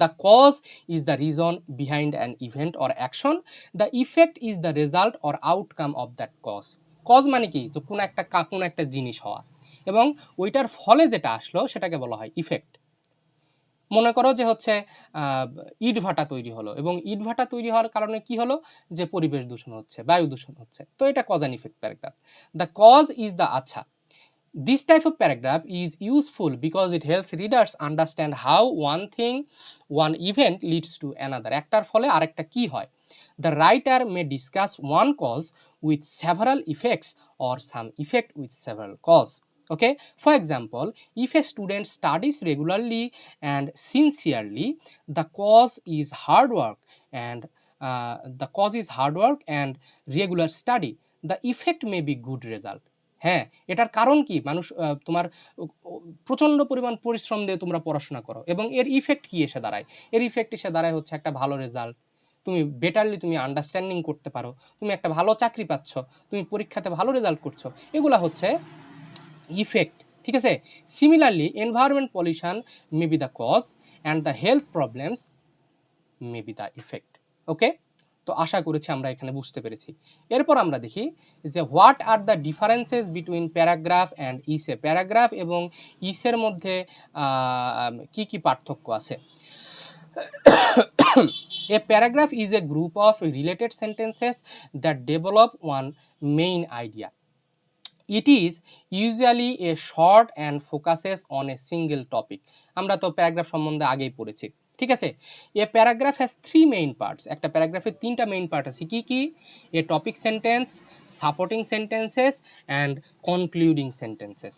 The cause is the reason behind an event or action. The effect is the result or outcome of that cause. Cause মানে কি? তো কোনো একটা জিনিস হওয়া, এবং ওইটার ফলে যেটা আসলো সেটাকে বলা হয় ইফেক্ট। মনে করো যে হচ্ছে ইটভাটা তৈরি হলো, এবং ইটভাটা তৈরি হওয়ার কারণে কি হলো, যে পরিবেশ দূষণ হচ্ছে, বায়ু দূষণ হচ্ছে, তো এটা cause and effect paragraph. The cause is the আচ্ছা, this type of paragraph is useful because it helps readers understand how one thing, one event leads to another. একটার ফলে আরেকটা কি হয়। The writer may discuss one cause with several effects or some effect with several cause. Okay, for example, if a student studies regularly and sincerely, the cause is hard work and regular study. The effect may be good result. হ্যাঁ, এটার কারণ কি, মানুষ তোমার প্রচণ্ড পরিমাণ পরিশ্রম দিয়ে তোমরা পড়াশোনা করো, এবং এর ইফেক্ট কি এসে দাঁড়ায়, এর ইফেক্ট এসে দাঁড়ায় হচ্ছে একটা ভালো রেজাল্ট, তুমি বেটারলি তুমি আন্ডারস্ট্যান্ডিং করতে পারো, তুমি একটা ভালো চাকরি পাচ্ছ, তুমি পরীক্ষাতে ভালো রেজাল্ট করছো, এগুলা হচ্ছে ইফেক্ট। ঠিক আছে, similarly environment pollution may be the cause and the health problems may be the effect. Okay, তো আশা করেছি আমরা এখানে বুঝতে পেরেছি। এরপর আমরা দেখি যে what are the differences between paragraph and ইসে। প্যারাগ্রাফ এবং ইসের মধ্যে কি কি পার্থক্য আছে। A paragraph is a group of related sentences that develop one main idea. It is usually a short and focuses on a single topic. আমরা তো প্যারাগ্রাফ সম্বন্ধে আগেই পড়েছি। ঠিক আছে, a paragraph has 3 main parts. একটা প্যারাগ্রাফের 3টা মেইন পার্ট আছে। কি কি? A topic sentence, supporting sentences and concluding sentences.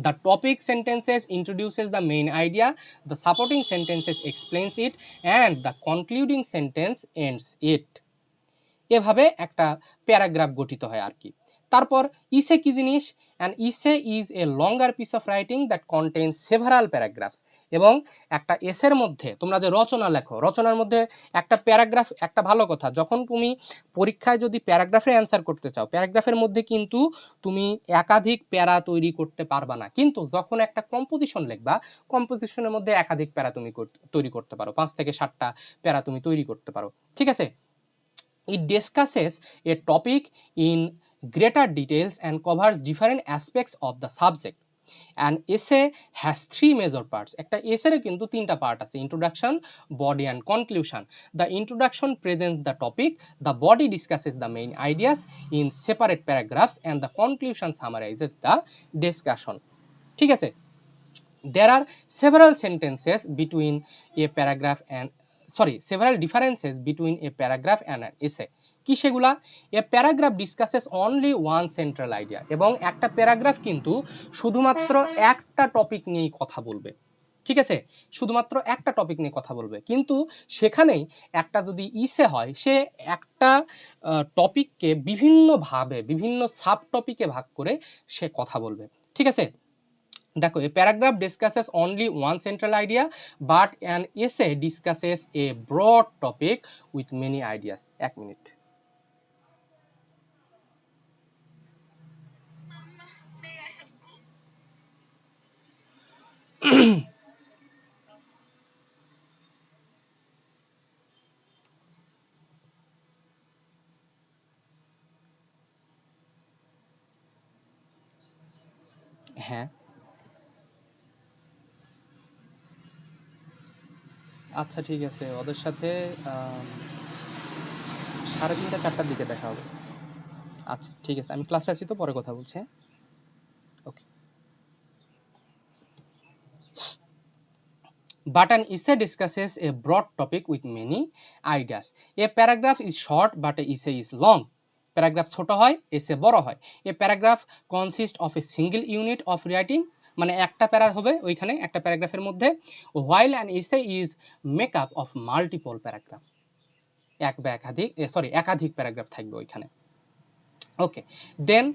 The topic sentences introduces the main idea, the supporting sentences explains it, and the concluding sentence ends it. এভাবে একটা paragraph গঠিত হয় আর কি। তারপর ইসে কি জিনিস? অ্যান্ড ইসে is a longer piece of writing that contains several paragraphs. এবং একটা এসের মধ্যে তোমরা যে রচনা লেখো, রচনার মধ্যে একটা প্যারাগ্রাফ, একটা ভালো কথা, যখন তুমি পরীক্ষায় যদি প্যারাগ্রাফে অ্যান্সার করতে চাও, প্যারাগ্রাফের মধ্যে কিন্তু তুমি একাধিক প্যারা তৈরি করতে পারবা না, কিন্তু যখন একটা কম্পোজিশন লিখবা, কম্পোজিশনের মধ্যে একাধিক প্যারা তুমি তৈরি করতে পারো, 5 থেকে 7টা প্যারা তুমি তৈরি করতে পারো। ঠিক আছে, it discusses a topic in greater details and covers different aspects of the subject. An essay has 3 major parts. একটা এসের কিন্তু 3টা পার্ট আছে, introduction, body and conclusion. The introduction presents the topic, the body discusses the main ideas in separate paragraphs, and the conclusion summarizes the discussion. ঠিক আছে, there are several differences between a paragraph and an essay. কি সেগুলা? এ paragraph discusses only one central idea. এবং একটা paragraph কিন্তু শুধুমাত্র একটা topic নিয়েই কথা বলবে। ঠিক আছে, শুধুমাত্র একটা টপিক নিয়ে কথা বলবে, কিন্তু সেখানেই একটা যদি ইসে হয়, সে একটা টপিককে বিভিন্নভাবে বিভিন্ন সাব টপিকে ভাগ করে সে কথা বলবে। ঠিক আছে, দেখো, a paragraph discusses only one central idea, but an essay discusses a broad topic with many ideas. 1 minute. হ্যাঁ, আচ্ছা ঠিক আছে, ওদের সাথে 3:30 4টার দিকে দেখা হবে। আচ্ছা ঠিক আছে, আমি ক্লাসে আছি তো, পরে কথা বলছি। ওকে। But an essay discusses a broad topic with many ideas. A paragraph is short but a essay is long. Paragraph ছোট হয়, এসে বড় হয়। A paragraph consist of a single unit of writing, মানে একটা প্যারা হবে ওইখানে একটা প্যারাগ্রাফের মধ্যে। While an essay is make up of multiple paragraph, একাধিক প্যারাগ্রাফ থাকবে ওইখানে। ওকে, দেন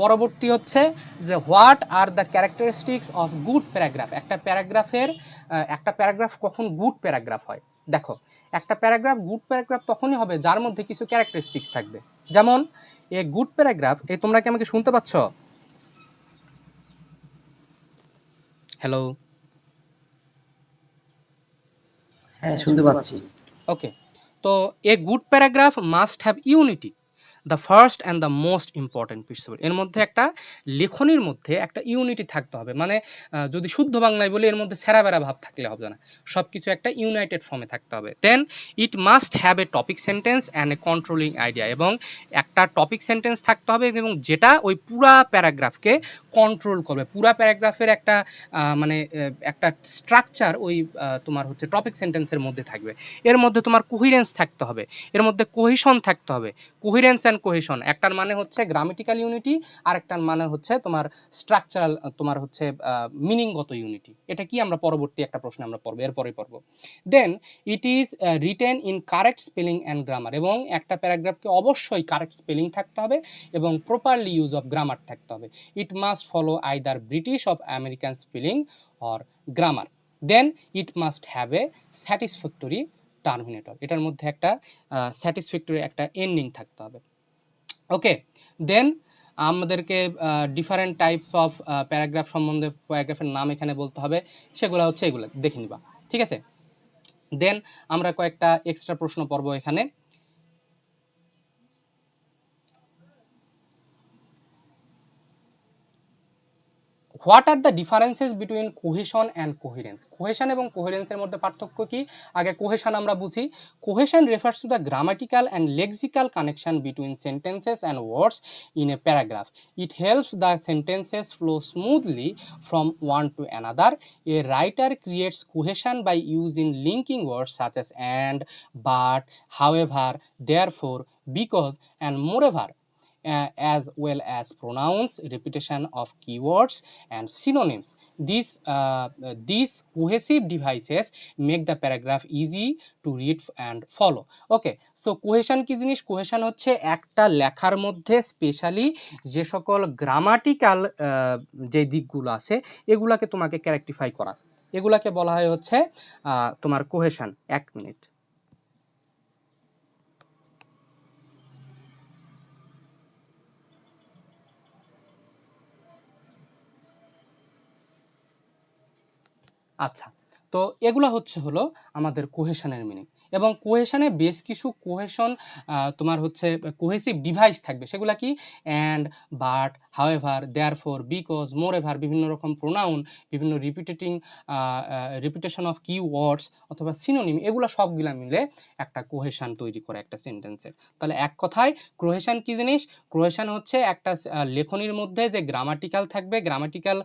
পরবর্তী হচ্ছে যে what are the characteristics of good paragraph. একটা প্যারাগ্রাফ কখন গুড প্যারাগ্রাফ হয়? দেখো, একটা প্যারাগ্রাফ গুড প্যারাগ্রাফ তখনই হবে যার মধ্যে কিছু ক্যারেক্টারিস্টিক্স থাকবে। যেমন এ গুড প্যারাগ্রাফ, তোমরা কি আমাকে শুনতে পাচ্ছ? হ্যালো, হ্যাঁ শুনতে পাচ্ছি। ওকে, তো a good paragraph must have unity. The first and the most important principle. এর মধ্যে একটা লেখনির মধ্যে একটা ইউনিটি থাকতে হবে, মানে যদি শুদ্ধ বাংলায় বলি এর মধ্যে ছেঁড়াবেড়া ভাব থাকলে হবে না, সব কিছু একটা ইউনাইটেড ফর্মে থাকতে হবে। Then it must have a topic sentence and a controlling idea, এবং একটা টপিক সেন্টেন্স থাকতে হবে এবং যেটা ওই পুরা প্যারাগ্রাফকে কন্ট্রোল করবে। পুরা প্যারাগ্রাফের একটা মানে একটা স্ট্রাকচার ওই তোমার হচ্ছে টপিক সেন্টেন্সের মধ্যে থাকবে। এর মধ্যে তোমার কোহিরেন্স থাকতে হবে, এর মধ্যে কোহিশন থাকতে হবে। কোহিরেন্স অ্যান্ড কোহেশন, একটার মানে হচ্ছে গ্রামেটিক্যাল ইউনিটি, আর একটার মানে হচ্ছে তোমার স্ট্রাকচারাল, তোমার হচ্ছে মিনিংগত ইউনিটি। এটা কি আমরা পরবর্তী একটা প্রশ্নে আমরা পড়বো, এরপরে পড়বো। Then it is written in correct spelling and grammar, এবং একটা প্যারাগ্রাফকে অবশ্যই কারেক্ট স্পেলিং থাকতে হবে এবং প্রপারলি ইউজ অফ গ্রামার থাকতে হবে। It must follow either British of American spelling or grammar. Then it must have a satisfactory terminator, এটার মধ্যে একটা স্যাটিসফ্যাক্টরি একটা এন্ডিং থাকতে হবে। ওকে, দেন আমাদেরকে ডিফারেন্ট টাইপস অফ প্যারাগ্রাফ সম্বন্ধে প্যারাগ্রাফের নাম এখানে বলতে হবে, সেগুলো হচ্ছে এগুলো দেখে নিবা, ঠিক আছে। দেন আমরা কয়েকটা এক্সট্রা প্রশ্ন পড়ব এখানে। What are the differences between cohesion and coherence? Cohesion এবং কোহেরেন্সের মধ্যে পার্থক্য কি? আগে কোহেশন আমরা বুঝি। Cohesion refers to the grammatical and lexical connection between sentences and words in a paragraph. It helps the sentences flow smoothly from one to another. A writer creates cohesion by using linking words such as and, but, however, therefore, because and moreover, as well as pronouns, repetition of keywords and synonyms. These cohesive devices make the paragraph easy to read and follow. Okay, so cohesion কি জিনিস? cohesion হচ্ছে একটা লেখার মধ্যে specially যে সকল grammatical যে দিকগুলো আছে এগুলাকে তোমাকে ক্যারেক্টিফাই করা, এগুলাকে বলা হয় হচ্ছে তোমার কোহেশন। 1 মিনিট। আচ্ছা, তো এগুলা হলো আমাদের কোহেশনের মিনিং, এবং কোহেশনে বেশ কিছু কোহেশন তোমার হচ্ছে কোহেসিভ ডিভাইস থাকবে, সেগুলা কি? And, but, however, therefore, because, moreover, বিভিন্ন রকম প্রোনাউন, বিভিন্ন রিপিটেশন অফ কি ওয়ার্ডস অথবা সিনোনিম, এগুলা সবগুলা মিলে একটা কোহেশন তৈরি করে একটা সেন্টেন্সের। তাহলে এক কথায় কোহেশন কি জিনিস? কোহেশন হচ্ছে একটা লেখনির মধ্যে যে গ্রামাটিক্যাল থাকবে, গ্রামাটিক্যাল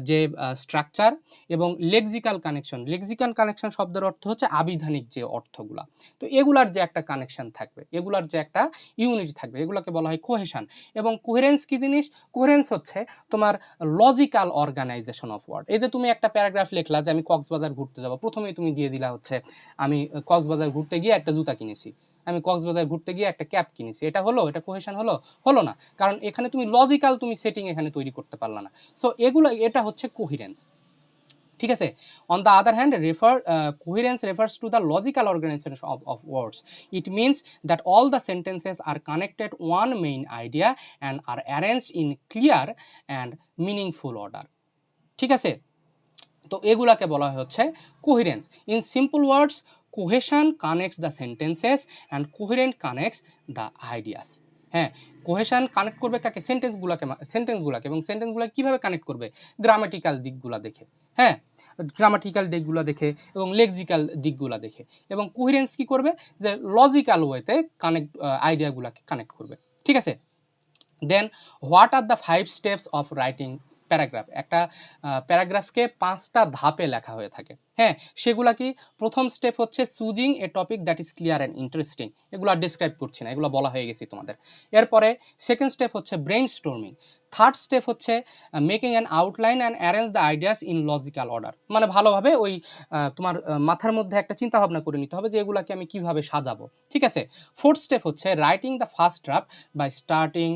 যে স্ট্রাকচার এবং লেক্সিক্যাল কানেকশন। লেক্সিক্যাল কানেকশন শব্দের অর্থ হচ্ছে আবিধানিক যে অর্থগুলা, তো এগুলার যে একটা কানেকশন থাকবে, এগুলার যে একটা ইউনিটি থাকবে, এগুলাকে বলা হয় কোহেশন। এবং কোহেরেন্স কি জিনিস? কোহেরেন্স হচ্ছে তোমার লজিক্যাল অর্গানাইজেশন অফ ওয়ার্ড। এই যে তুমি একটা প্যারাগ্রাফ লিখলা যে আমি কক্সবাজার ঘুরতে যাব, প্রথমেই তুমি দিয়ে দিলা হচ্ছে আমি কক্সবাজার ঘুরতে গিয়ে একটা জুতা কিনেছি, আমি কক্সবাজার ঘুরতে গিয়ে একটা ক্যাপ কিনেছি। এটা হলো? এটা কোহেশন হলো? হলো না, কারণ এখানে তুমি লজিক্যাল তুমি সেটিং এখানে তৈরি করতে পারলা না। সো এগুলো, এটা হচ্ছে কোহেরেন্স, ঠিক আছে। On the other hand coherence refers to the logical organization of words. It means that all the sentences are connected one main idea and are arranged in clear and meaningful order, ঠিক আছে। তো এগুলাকে বলা হচ্ছে coherence. In simple words, cohesion connects the sentences and coherent connects the ideas. হ্যাঁ, cohesion connect করবে কাকে? সেন্টেন্সগুলোকে। এবং সেন্টেন্সগুলো কীভাবে কানেক্ট করবে? গ্রামাটিক্যাল দিকগুলো দেখে, হ্যাঁ, গ্রামাটিক্যাল দিকগুলো দেখে এবং লেক্সিক্যাল দিকগুলো দেখে। এবং কোহেরেন্স কী করবে? যে লজিক্যাল ওয়েতে আইডিয়াগুলোকে কানেক্ট করবে, ঠিক আছে। Then what are the 5 steps of writing paragraph? একটা প্যারাগ্রাফকে 5টা ধাপে লেখা হয়ে থাকে, হ্যাঁ, সেগুলা কি? প্রথম স্টেপ হচ্ছে choosing a topic that is clear and interesting, এগুলো ডিসক্রাইব করছি না, এগুলো বলা হয়ে গেছি তোমাদের। এরপরে সেকেন্ড স্টেপ হচ্ছে ব্রেইন স্টর্মিং। থার্ড স্টেপ হচ্ছে making an outline and arrange the ideas in logical order, মানে ভালোভাবে ওই তোমার মাথার মধ্যে একটা চিন্তা ভাবনা করে নিতে হবে যে এগুলাকে আমি কীভাবে সাজাবো, ঠিক আছে। ফোর্থ স্টেপ হচ্ছে writing the first draft by starting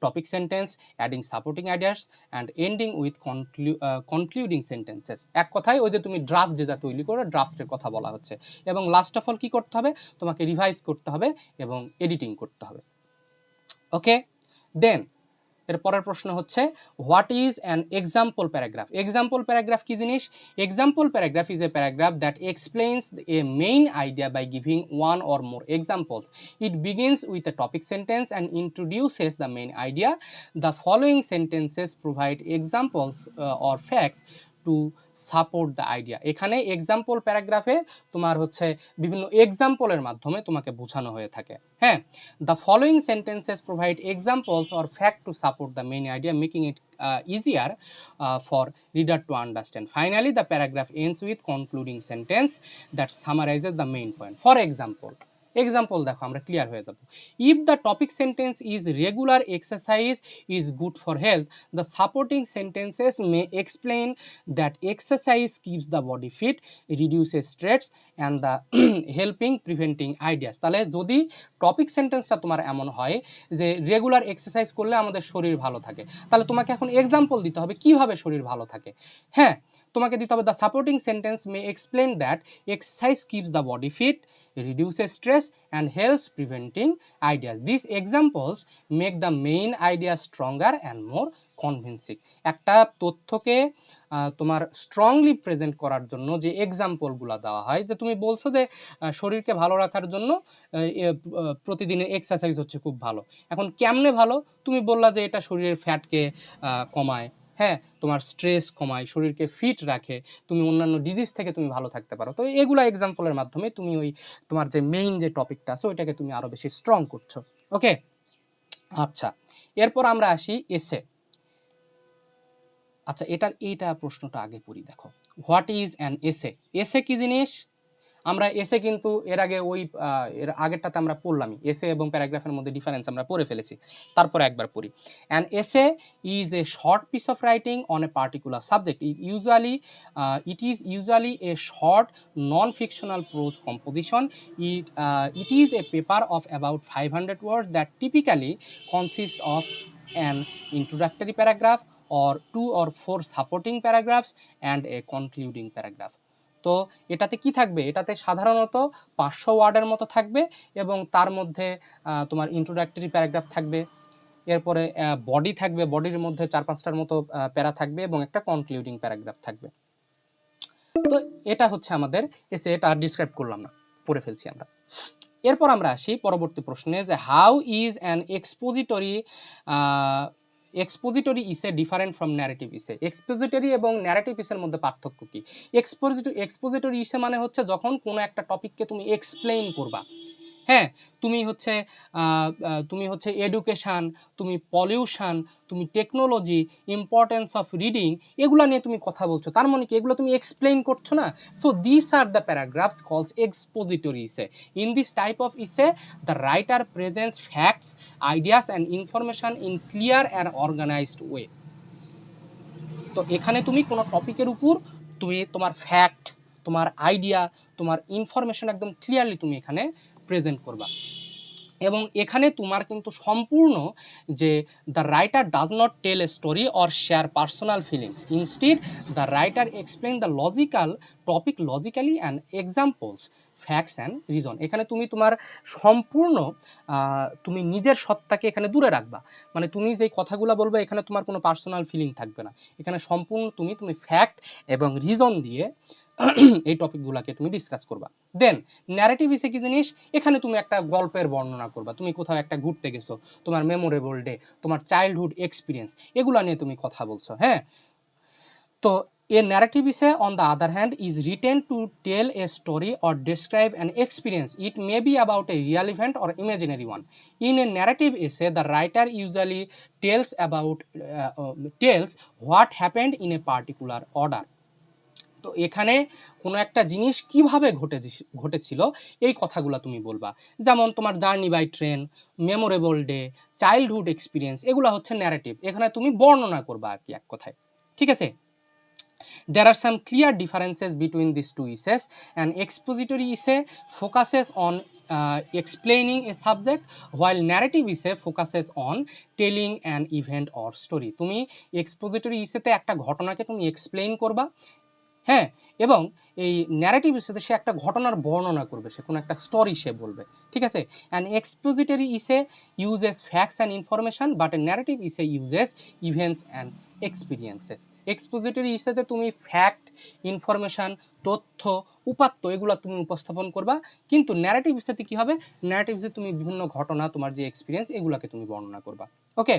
topic sentence, adding supporting ideas and ending with concluding sentences. এক কথায় ওই যে তুমি ড্রাফট যেটা তৈরি করো, ড্রাফটের কথা বলা হচ্ছে। এবং লাস্ট অফ অল কী করতে হবে? তোমাকে রিভাইজ করতে হবে এবং এডিটিং করতে হবে। ওকে, দেন এরপরের প্রশ্ন হচ্ছে what is an example paragraph. Example paragraph কি জিনিস? Example paragraph is a paragraph that explains a main idea by giving one or more examples. It begins with a topic sentence and introduces the main idea. The following sentences provide examples or facts to support the idea. এখানে example প্যারাগ্রাফে তোমার হচ্ছে বিভিন্ন এক্সাম্পলের মাধ্যমে তোমাকে বোঝানো হয়ে থাকে। হ্যাঁ, the following sentences provide examples or fact two support the main idea, making it easier for reader to understand. Finally, the paragraph ends with concluding sentence that summarizes the main point. For example, দেখো আমরা clear হয়ে যাব। If the topic sentence is regular exercise is good for health, the supporting sentences may explain that exercise keeps the body fit, reduces stress and the helping preventing ideas. তাহলে যদি topic সেন্টেন্সটা তোমার এমন হয় যে regular exercise করলে আমাদের শরীর ভালো থাকে, তাহলে তোমাকে এখন এক্সাম্পল দিতে হবে কিভাবে শরীর ভালো থাকে। হ্যাঁ, তোমাকে দিতে হবে the supporting sentence may explain that exercise keeps the body fit, reduces stress and helps preventing ideas. These examples make the main idea stronger and more convincing. একটা তথ্যকে তোমার স্ট্রংলি প্রেজেন্ট করার জন্য যে এক্সাম্পলগুলো দেওয়া হয়, যে তুমি বলছো যে শরীরকে ভালো রাখার জন্য প্রতিদিনের এক্সারসাইজ হচ্ছে খুব ভালো। এখন কেমনে ভালো? তুমি বললা যে এটা শরীরের ফ্যাটকে কমায়, হ্যাঁ, তোমার স্ট্রেস কমায়, শরীরকে ফিট রাখে, তুমি অন্যান্য ডিজিজ থেকে তুমি ভালো থাকতে পারো। তো এগুলা এক্সাম্পলের মাধ্যমে তুমি ওই তোমার যে মেইন যে টপিকটা আছে ওইটাকে তুমি আরও বেশি স্ট্রং করছো। ওকে, আচ্ছা, এরপর আমরা আসি এসে। আচ্ছা, এইটা প্রশ্নটা আগে পড়ি। দেখো, হোয়াট ইজ অ্যান এসে? এসে কি জিনিস? আমরা এসে কিন্তু এর এর আগেরটাতে আমরা পড়লামই, এসে এবং প্যারাগ্রাফের মধ্যে ডিফারেন্স আমরা পড়ে ফেলেছি, তারপরে একবার পড়ি। An essay is a short piece of writing on a particular subject. It is usually a short non fictional pros composition. It is a paper of about 500 words that typically consist of an introductory paragraph or 2 or 4 supporting paragraphs and a concluding paragraph. তো এটাতে কি থাকবে? এটাতে সাধারণত 500 ওয়ার্ডের মতো থাকবে এবং তার মধ্যে তোমার ইন্ট্রোডাক্টরি প্যারাগ্রাফ থাকবে, এরপরে বডি থাকবে, বডির মধ্যে 4-5টার মতো প্যারা থাকবে এবং একটা কনক্লুডিং প্যারাগ্রাফ থাকবে। তো এটা হচ্ছে আমাদের এসে, এটা ডিসক্রাইব করলাম না, পড়ে ফেলছি আমরা। এরপর আমরা আসি পরবর্তী প্রশ্নে, যে হাউ ইজ অ্যান এক্সপোজিটরি ইসে ডিফারেন্ট ফ্রম ন্যারেটিভ ইসে। এক্সপোজিটরি এবং ন্যারেটিভ ইসের মধ্যে পার্থক্য কি? এক্সপোজিটরি ইসে মানে হচ্ছে যখন কোনো একটা টপিককে তুমি এক্সপ্লেইন করবা। হ্যাঁ, তুমি হচ্ছে এডুকেশান, তুমি পলিউশন, তুমি টেকনোলজি, ইম্পর্টেন্স অফ রিডিং, এগুলো নিয়ে তুমি কথা বলছো, তার মানে কি এগুলো তুমি এক্সপ্লেইন করছো না? So this are the paragraphs calls expository essay. In this type of essay the writer presents facts, ideas and information in clear and organized way. তো এখানে তুমি কোনো টপিকের উপর তুমি তোমার ফ্যাক্ট, তোমার আইডিয়া, তোমার ইনফরমেশন একদম ক্লিয়ারলি তুমি এখানে প্রেজেন্ট করবা। এবং এখানে তোমার কিন্তু সম্পূর্ণ যে the writer does not tell a story or share personal feelings, instead the writer explain the logical topic logically and examples, facts and reason. এখানে তুমি তোমার সম্পূর্ণ তুমি নিজের সত্তাকে এখানে দূরে রাখবা, মানে তুমি যেই কথাগুলো বলবে এখানে তোমার কোনো পার্সোনাল ফিলিং থাকবে না, এখানে সম্পূর্ণ তুমি ফ্যাক্ট এবং রিজন দিয়ে এই টপিকগুলোকে তুমি ডিসকাস করবা। দেন ন্যারেটিভ ইসে কি জিনিস? এখানে তুমি একটা গল্পের বর্ণনা করবা, তুমি কোথাও একটা ঘুরতে গেছো, তোমার মেমোরেবল ডে, তোমার চাইল্ডহুড এক্সপিরিয়েন্স, এগুলো নিয়ে তুমি কথা বলছো। হ্যাঁ, তো a narrative essay on the other hand is written to tell a story or describe an experience. It may be about a real event or imaginary one. In a narrative essay, the writer usually tells what happened in a particular order. তো এখানে কোনো একটা জিনিস কিভাবে ঘটেছিল এই কথাগুলো তুমি বলবা, যেমন তোমার journey by train, memorable day, childhood experience, এগুলো হচ্ছে ন্যারেটিভ, এখানে তুমি বর্ণনা করবা আর কি, এক কথায়। ঠিক আছে? There are some clear differences between these two essays. An expository essay focuses on explaining a subject, while narrative essay focuses on telling an event or story. তুমি expository essayতে একটা ঘটনাকে তুমি এক্সপ্লেইন করবা, হ্যাঁ, এবং এই ন্যারেটিভ ইসেতে সে একটা ঘটনার বর্ণনা করবে, সে কোনো একটা স্টোরি সে বলবে, ঠিক আছে? অ্যান এক্সপোজিটরি ইসে uses facts and information, but A narrative ইসে ইউজেস ইভেন্টস অ্যান্ড এক্সপিরিয়েন্সেস। এক্সপোজিটরি ইসেতে তুমি ফ্যাক্ট, ইনফরমেশান, তথ্য, উপাত্ত এগুলো তুমি উপস্থাপন করবা, কিন্তু ন্যারেটিভ ইসেতে কী হবে? ন্যারেটিভ ইসে তুমি বিভিন্ন ঘটনা, তোমার যে এক্সপিরিয়েন্স এগুলোকে তুমি বর্ণনা করবা। ওকে,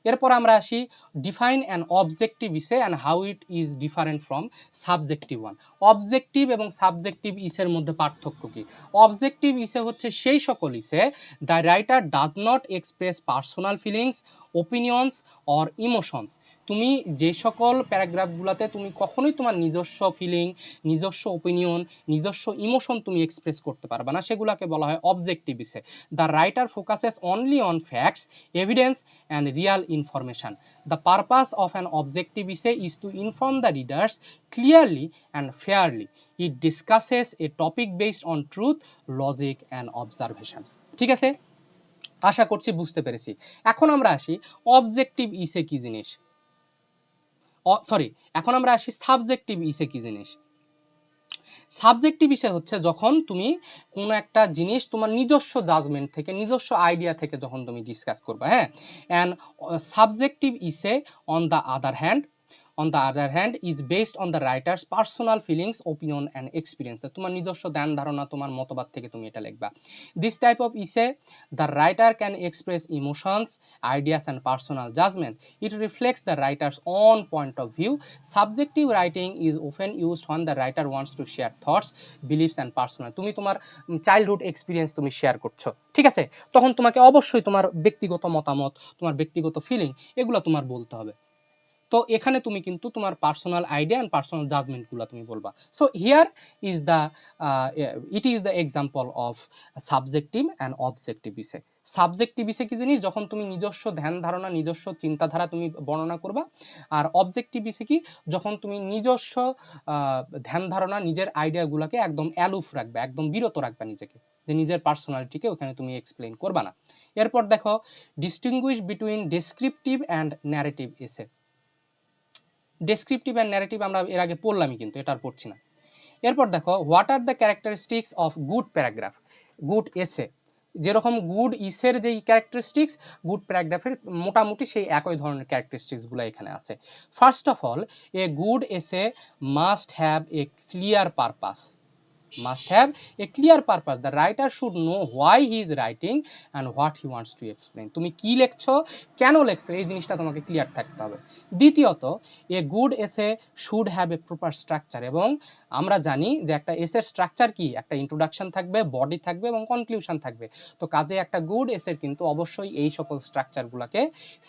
এরপর আমরা আসি ডিফাইন অ্যান অবজেক্টিভ ইসে and how it is different from subjective one. Objective এবং সাবজেক্টিভ ইসের মধ্যে পার্থক্য কী? অবজেক্টিভ ইসে হচ্ছে সেই সকল ইসে the writer does not express personal feelings, opinions or emotions. তুমি যে সকল প্যারাগ্রাফগুলোতে তুমি কখনোই তোমার নিজস্ব ফিলিং, নিজস্ব ওপিনিয়ন, নিজস্ব ইমোশন তুমি এক্সপ্রেস করতে পারবে না, সেগুলোকে বলা হয় অবজেক্টিভ ইসে। The writer focuses only on facts, evidence and Real information. The purpose of an objective essay is to inform the readers clearly and fairly. It discusses a topic based on truth, logic and observation. ঠিক আছে, আশা করছি বুঝতে পেরেছি। এখন আমরা আসি objective ইসে কি জিনিস, এখন আমরা আসি সাবজেক্টিভ ইসে কি জিনিস। সাবজেক্টিভ বিষয় হচ্ছে যখন তুমি কোনো একটা জিনিস তোমার নিজস্ব জাজমেন্ট থেকে, নিজস্ব আইডিয়া থেকে যখন তুমি ডিসকাস করবে, হ্যাঁ। অ্যান্ড সাবজেক্টিভ ইসে on the other hand is based on the writer's personal feelings, opinion and experience. তোমার নিজস্ব ধ্যান ধারণা, তোমার মতবাদ থেকে তুমি এটা লিখবা। This type of essay, the writer can express emotions, ideas and personal judgment. It reflects the writer's own point of view. Subjective writing is often used when the writer wants to share thoughts, beliefs and personal. তুমি তোমার childhood experience তুমি share করছো, ঠিক আছে? তখন তোমাকে অবশ্যই তোমার ব্যক্তিগত মতামত, তোমার ব্যক্তিগত ফিলিং এগুলো তোমার বলতে হবে। তো এখানে তুমি কিন্তু তোমার পার্সোনাল আইডিয়া অ্যান্ড পার্সোনাল জাজমেন্টগুলো তুমি বলবা। So here is the it is the example of subjective and objective ইসে। সাবজেক্টিভ ইসে কি জিনিস? যখন তুমি নিজস্ব ধ্যান ধারণা, নিজস্ব চিন্তাধারা তুমি বর্ণনা করবা। আর অবজেক্টিভ ইসে কি? যখন তুমি নিজস্ব ধ্যান ধারণা, নিজের আইডিয়াগুলোকে একদম অ্যালুফ রাখবে, একদম বিরত রাখবে নিজেকে, যে নিজের পার্সোনালিটিকে ওখানে তুমি এক্সপ্লেইন করবা না। এরপর দেখো distinguish between descriptive and narrative এসে। ডেসক্রিপটিভ অ্যান্ড ন্যারেটিভ আমরা এর আগে পড়লামই, কিন্তু এটা আর পড়ছি না। এরপর দেখো what are the characteristics of good paragraph, good এসে। যেরকম গুড ইসের যেই ক্যারেক্টারিস্টিক্স, গুড প্যারাগ্রাফের মোটামুটি সেই একই ধরনের ক্যারেক্টারিস্টিক্সগুলো এখানে আছে। First of all, a good essay must have a clear purpose. Must have a clear purpose. The writer should know why he is writing and what he wants to explain. তুমি কি লিখছো, কেন লিখছো, এই জিনিসটা তোমাকে ক্লিয়ার থাকতে হবে। দ্বিতীয়ত, এ good essay should have a proper structure. এবং আমরা জানি যে একটা এসের স্ট্রাকচার কি, একটা ইন্ট্রোডাকশন থাকবে, বডি থাকবে এবং কনক্লুশন থাকবে। তো কাজে একটা গুড এসের কিন্তু অবশ্যই এই সকল স্ট্রাকচারগুলোকে,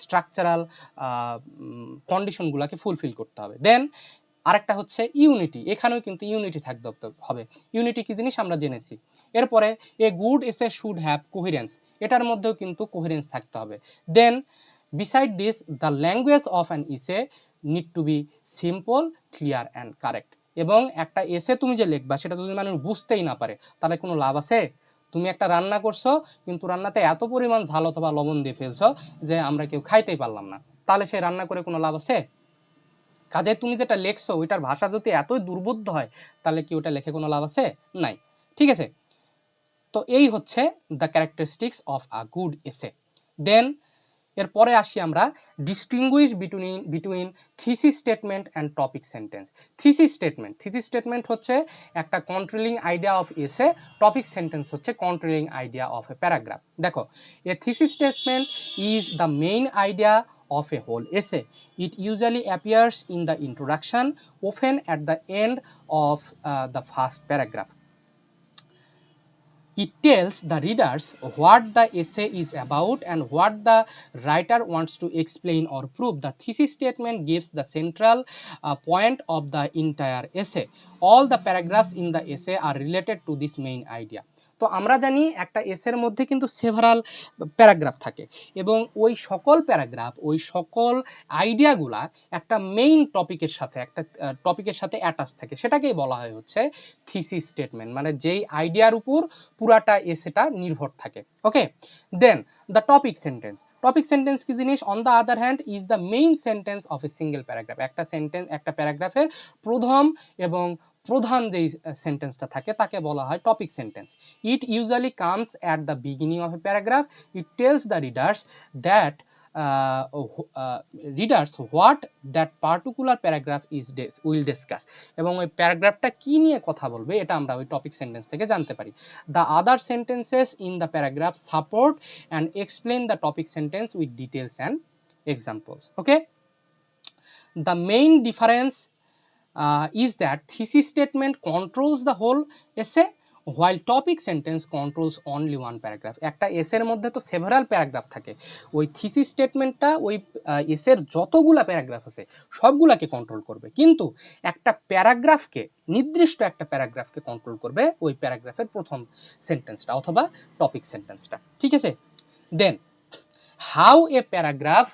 স্ট্রাকচারাল কন্ডিশনগুলোকে ফুলফিল করতে হবে। দেন আরেকটা হচ্ছে ইউনিটি, এখানেও কিন্তু ইউনিটি থাকতে হবে। ইউনিটি কি জিনিস আমরা জেনেছি। এরপরে a good essay should have coherence, এটার মধ্যেও কিন্তু কোহেরেন্স থাকতে হবে। Then beside this the language of an essay need to be simple, clear and correct. এবং একটা এসে তুমি যে লিখবা সেটা যদি মানুষ বুঝতেই না পারে, তাহলে কোনো লাভ আছে? তুমি একটা রান্না করছো, কিন্তু রান্নাতে এত পরিমাণ ঝাল অথবা লবণ দিয়ে ফেলছো যে আমরা কেউ খাইতেই পারলাম না, তাহলে সে রান্না করে কোনো লাভ আছে? কাজে তুমি যেটা লেখছো ওইটার ভাষা যদি এতই দুর্বোধ্য হয়, তাহলে কি ওটা লেখে কোনো লাভ আছে? নাই, ঠিক আছে? তো এই হচ্ছে the characteristics of a good essay. Then এরপরে আসি আমরা distinguish between thesis statement and topic sentence. Thesis statement হচ্ছে একটা controlling idea of essay, topic sentence হচ্ছে controlling idea of a paragraph. দেখো, a thesis statement is the main idea of a whole essay. It usually appears in the introduction, often at the end of the first paragraph. It tells the readers what the essay is about and what the writer wants to explain or prove. The thesis statement gives the central point of the entire essay. All the paragraphs in the essay are related to this main idea. তো আমরা জানি একটা এসের মধ্যে কিন্তু several paragraph থাকে এবং ওই সকল প্যারাগ্রাফ, ওই সকল আইডিয়াগুলা একটা মেইন টপিকের সাথে অ্যাটাচ থাকে, সেটাকেই বলা হয় হচ্ছে থিসিস স্টেটমেন্ট, মানে যেই আইডিয়ার উপর পুরাটা এসেটা নির্ভর থাকে। ওকে, দেন দ্য টপিক সেন্টেন্স কি জিনিস? On the other hand is the main sentence of a single paragraph. একটা প্যারাগ্রাফের প্রধান যেই সেন্টেন্সটা থাকে তাকে বলা হয় topic sentence. It usually comes at the beginning of a paragraph. It tells the readers what that particular paragraph will discuss, এবং ওই প্যারাগ্রাফটা কি নিয়ে কথা বলবে এটা আমরা ওই টপিক সেন্টেন্স থেকে জানতে পারি। The other sentences in the paragraph support and explain the topic sentence with details and examples. Okay, the main difference is that thesis statement controls the whole essay while topic sentence controls only one paragraph. একটা এসের মধ্যে তো several paragraph থাকে, ওই thesis স্টেটমেন্টটা ওই এসের যতগুলা paragraph আছে সবগুলাকে কন্ট্রোল করবে, কিন্তু নির্দিষ্ট একটা প্যারাগ্রাফকে কন্ট্রোল করবে ওই প্যারাগ্রাফের প্রথম সেন্টেন্সটা অথবা টপিক সেন্টেন্সটা। ঠিক আছে, then how a paragraph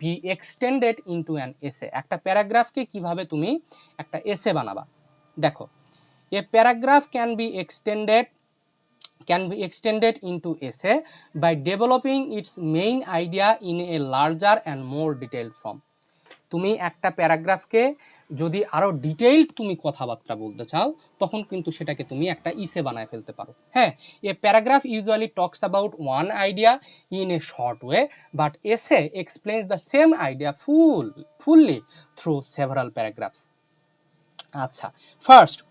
be extended into an essay. একটা প্যারাগ্রাফকে কিভাবে তুমি একটা এসে বানাবা। দেখো, a paragraph can be extended into essay by developing its main idea in a larger and more detailed form. তুমি একটা প্যারাগ্রাফকে যদি আরো ডিটেইলড তুমি কথাবার্তা বলতে চাও তখন কিন্তু সেটাকে তুমি একটা ইসে বানায় ফেলতে পারো। হ্যাঁ, a paragraph usually talks about one idea in a short way, but essay explains the same idea fully through several paragraphs. আচ্ছা,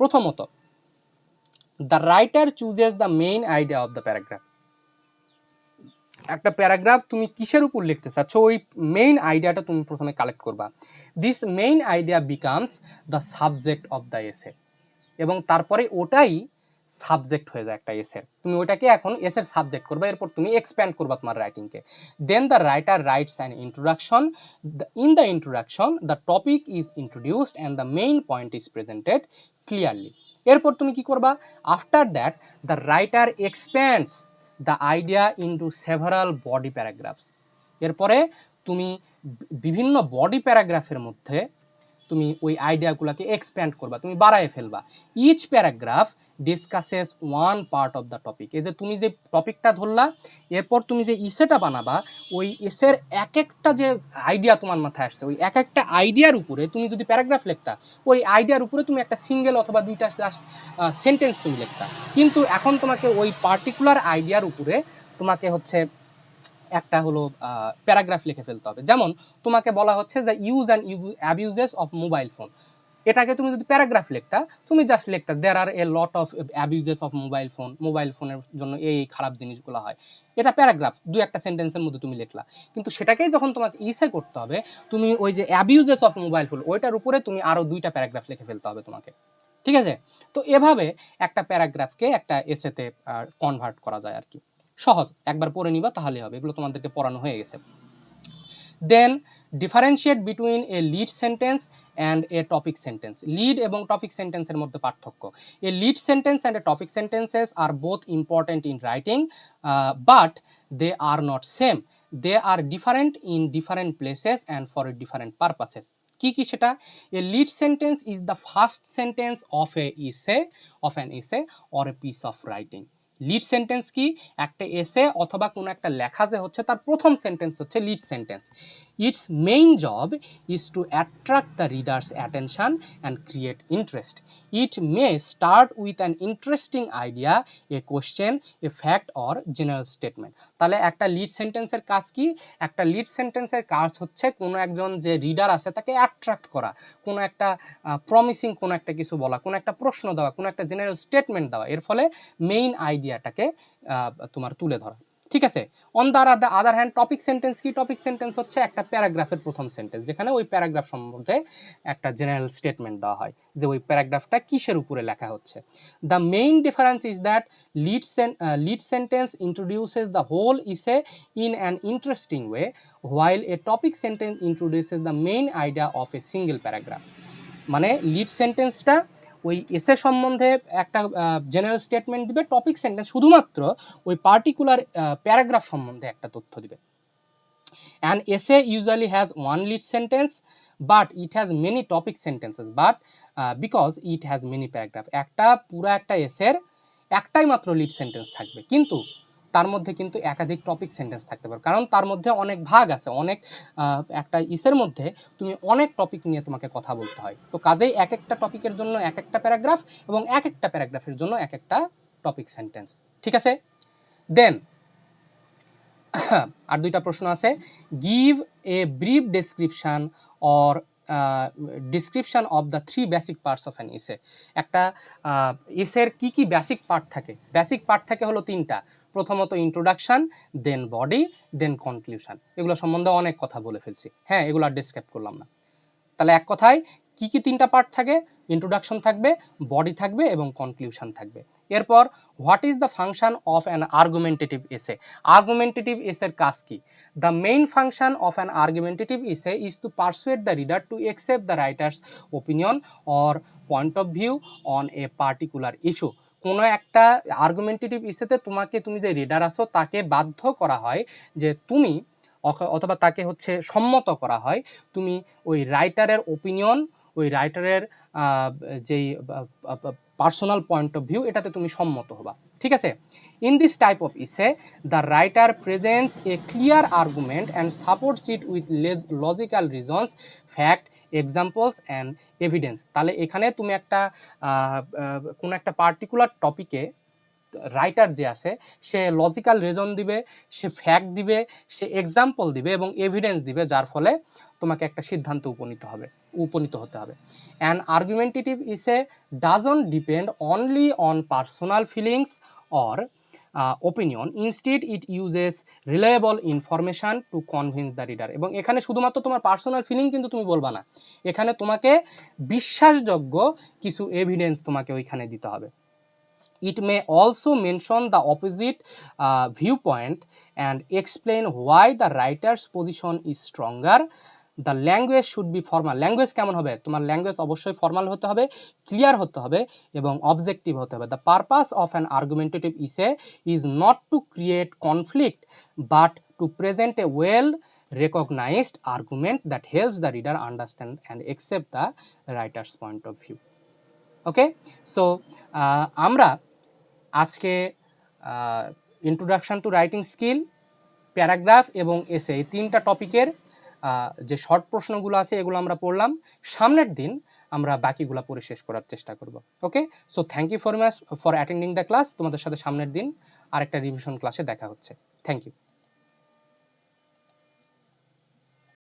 প্রথমত, the writer chooses the main idea of the paragraph. একটা প্যারাগ্রাফ তুমি কিসের উপর লিখতে চাচ্ছ ওই main আইডিয়াটা তুমি প্রথমে কালেক্ট করবা। This main idea becomes the subject of the essay, এবং তারপরে ওটাই সাবজেক্ট হয়ে যায় একটা এসের। তুমি ওটাকে এখন এসের সাবজেক্ট করবা, এরপর তুমি এক্সপ্যান্ড করবা তোমার রাইটিংকে। Then the writer writes an introduction. In the introduction the topic is introduced and the main point is presented clearly. এরপর তুমি কি করবা? After that the writer expands the idea into several body paragraphs. এরপরে তুমি বিভিন্ন body প্যারাগ্রাফের মধ্যে তুমি ওই আইডিয়াগুলোকে এক্সপ্যান্ড করবা, তুমি বাড়ায় ফেলবা। Each paragraph discusses one part of the topic. এই যে তুমি যে টপিকটা ধরলা, এরপর তুমি যে ইসেটা বানাবা, ওই এসের এক একটা যে আইডিয়া তোমার মাথায় আসছে, ওই এক একটা আইডিয়ার উপরে তুমি যদি প্যারাগ্রাফ লিখতা, ওই আইডিয়ার উপরে তুমি একটা সিঙ্গেল অথবা দুইটা সেন্টেন্স তুমি লিখতা। কিন্তু এখন তোমাকে ওই পার্টিকুলার আইডিয়ার উপরে তোমাকে হচ্ছে একটা হলো প্যারাগ্রাফ লিখে ফেলতে হবে। যেমন তোমাকে বলা হচ্ছে যে use and abuses of mobile phone, এটাকে তুমি যদি প্যারাগ্রাফ লিখতা, তুমি জাস্ট লিখতা there are a lot of abuses of mobile ফোনের জন্য এই খারাপ জিনিসগুলো হয়। এটা প্যারাগ্রাফ, দুই একটা সেন্টেন্সের মধ্যে তুমি লিখলা। কিন্তু সেটাকেই যখন তোমাকে ইসে করতে হবে, তুমি ওই যে অ্যাবিউজেস অফ মোবাইল ফোন ওইটার উপরে তুমি আরও দুইটা প্যারাগ্রাফ লিখে ফেলতে হবে তোমাকে। ঠিক আছে, তো এভাবে একটা প্যারাগ্রাফকে একটা এসেতে কনভার্ট করা যায় আর কি। সহজ, একবার পড়ে নিবা তাহলে হবে, এগুলো তোমাদেরকে পড়ানো হয়ে গেছে। Then differentiate between a lead sentence and a topic sentence. Lead এবং টপিক সেন্টেন্সের মধ্যে পার্থক্য। A lead sentence and a topic sentences are both important in writing, but they are not same. They are different in different places and for different purposes. কি সেটা? A lead sentence is the first sentence of an essay or a piece of writing. Lead sentence কি? একটা এসে অথবা কোনো একটা লেখা যে হচ্ছে তার প্রথম সেন্টেন্স হচ্ছে lead sentence. It's main job is two attract the readers attention and create interest. It May start with an interesting idea, A question, A fact or general statement. তাহলে একটা লিড সেন্টেন্সের কাজ কি? একটা লিড সেন্টেন্সের কাজ হচ্ছে কোনো একজন যে রিডার আছে তাকে অ্যাট্রাক্ট করা, কোনো একটা প্রমিসিং কোনো একটা কিছু বলা, কোনো একটা প্রশ্ন দেওয়া, কোনো একটা জেনারেল স্টেটমেন্ট দেওয়া, এর ফলে মেইন আইডিয়াটাকে তোমার তুলে ধরা। ঠিক আছে, on the other hand topic sentence কি? টপিক সেন্টেন্স হচ্ছে একটা প্যারাগ্রাফের প্রথম সেন্টেন্স, যেখানে ওই প্যারাগ্রাফ সম্বন্ধে একটা জেনারেল স্টেটমেন্ট দেওয়া হয় যে ওই প্যারাগ্রাফটা কিসের উপরে লেখা হচ্ছে। The main difference is that lead sentence introduces the whole essay in an interesting way, while a topic sentence introduces the main idea of a single paragraph. মানে লিড সেন্টেন্সটা ওই এসে সম্বন্ধে একটা জেনারেল স্টেটমেন্ট দিবে, টপিক সেন্টেন্স শুধুমাত্র ওই particular paragraph সম্বন্ধে একটা তথ্য দিবে। An essay usually has one lead sentence, but it has many topic sentences, but because it has many paragraph, একটা পুরো একটা এসের একটাই মাত্র লিড সেন্টেন্স থাকবে, কিন্তু তার মধ্যে কিন্তু একাধিক টপিক সেন্টেন্স থাকতে পারে, কারণ তার মধ্যে অনেক ভাগ আছে, অনেক একটা ইসের মধ্যে তুমি অনেক টপিক নিয়ে তোমাকে কথা বলতে হয়। তো কাজেই এক একটা টপিকের জন্য এক একটা প্যারাগ্রাফ এবং এক একটা প্যারাগ্রাফের জন্য এক একটা টপিক সেন্টেন্স। ঠিক আছে? দেন আর দুইটা প্রশ্ন আছে, give a brief description or description of the 3 basic parts of an ইসে। একটা ইসের কি কি বেসিক পার্ট থাকে? বেসিক পার্ট থাকে হলো 3টা। প্রথমত ইন্ট্রোডাকশন, দেন বডি, দেন কনক্লুশন। এগুলো সম্বন্ধে অনেক কথা বলে ফেলছি, হ্যাঁ, এগুলো আর ডিসক্রাইব করলাম না। তাহলে এক কথায় কি কি 3টা পার্ট থাকে? ইন্ট্রোডাকশন থাকবে, বডি থাকবে এবং কনক্লুশন থাকবে। এরপর what is the function of an argumentative essay? Argumentative এসের কাজ কি? The main function of an argumentative essay is to persuade the reader to accept the writer's opinion or point of view on a particular issue. কোনো একটা argumentative ইস্যুতে তুমি যে reader আছো তাকে বাধ্য করা হয় যে তুমি, অথবা তাকে হচ্ছে সম্মত করা হয় তুমি ওই রাইটারের ওপিনিয়ন, ওই রাইটারের যেই পার্সোনাল পয়েন্ট অফ ভিউ, এটাতে তুমি সম্মত হবা। ঠিক আছে? In this type of essay the writer presents a clear argument and supports it with logical reasons, fact, examples and evidence. তাহলে এখানে তুমি একটা কোনো একটা পার্টিকুলার টপিকে রাইটার যে আছে সে লজিক্যাল রিজন দিবে, সে ফ্যাক্ট দিবে, সে এক্সাম্পল দিবে এবং এভিডেন্স দিবে, যার ফলে তোমাকে একটা সিদ্ধান্ত উপনীত হতে হবে। অ্যান আর্গুমেন্টেটিভ ইসে doesn't depend only on personal feelings or opinion, instead it uses reliable information to convince the reader. এবং এখানে শুধুমাত্র তোমার পার্সোনাল ফিলিং কিন্তু তুমি বলবা না, এখানে তোমাকে বিশ্বাসযোগ্য কিছু এভিডেন্স তোমাকে ওইখানে দিতে হবে। It may also mention the opposite viewpoint and explain why the writer's position is stronger. The language should be formal. Language কেমন হবে? তোমার ল্যাঙ্গুয়েজ অবশ্যই ফর্মাল হতে হবে, ক্লিয়ার হতে হবে এবং অবজেক্টিভ হতে হবে। The purpose of an argumentative essay is not to create conflict but to present a well recognized argument that helps the reader understand and accept the writer's point of view. Okay, so আমরা আজকে introduction to writing skill, paragraph এবং এসে, এই 3টা টপিকের যে short প্রশ্নগুলো আছে এগুলো আমরা পড়লাম। সামনের দিন আমরা বাকিগুলো পড়ে শেষ করার চেষ্টা করব। Okay, so thank you for attending the class. তোমাদের সাথে সামনের দিন আরেকটা রিভিশন ক্লাসে দেখা হচ্ছে। Thank you.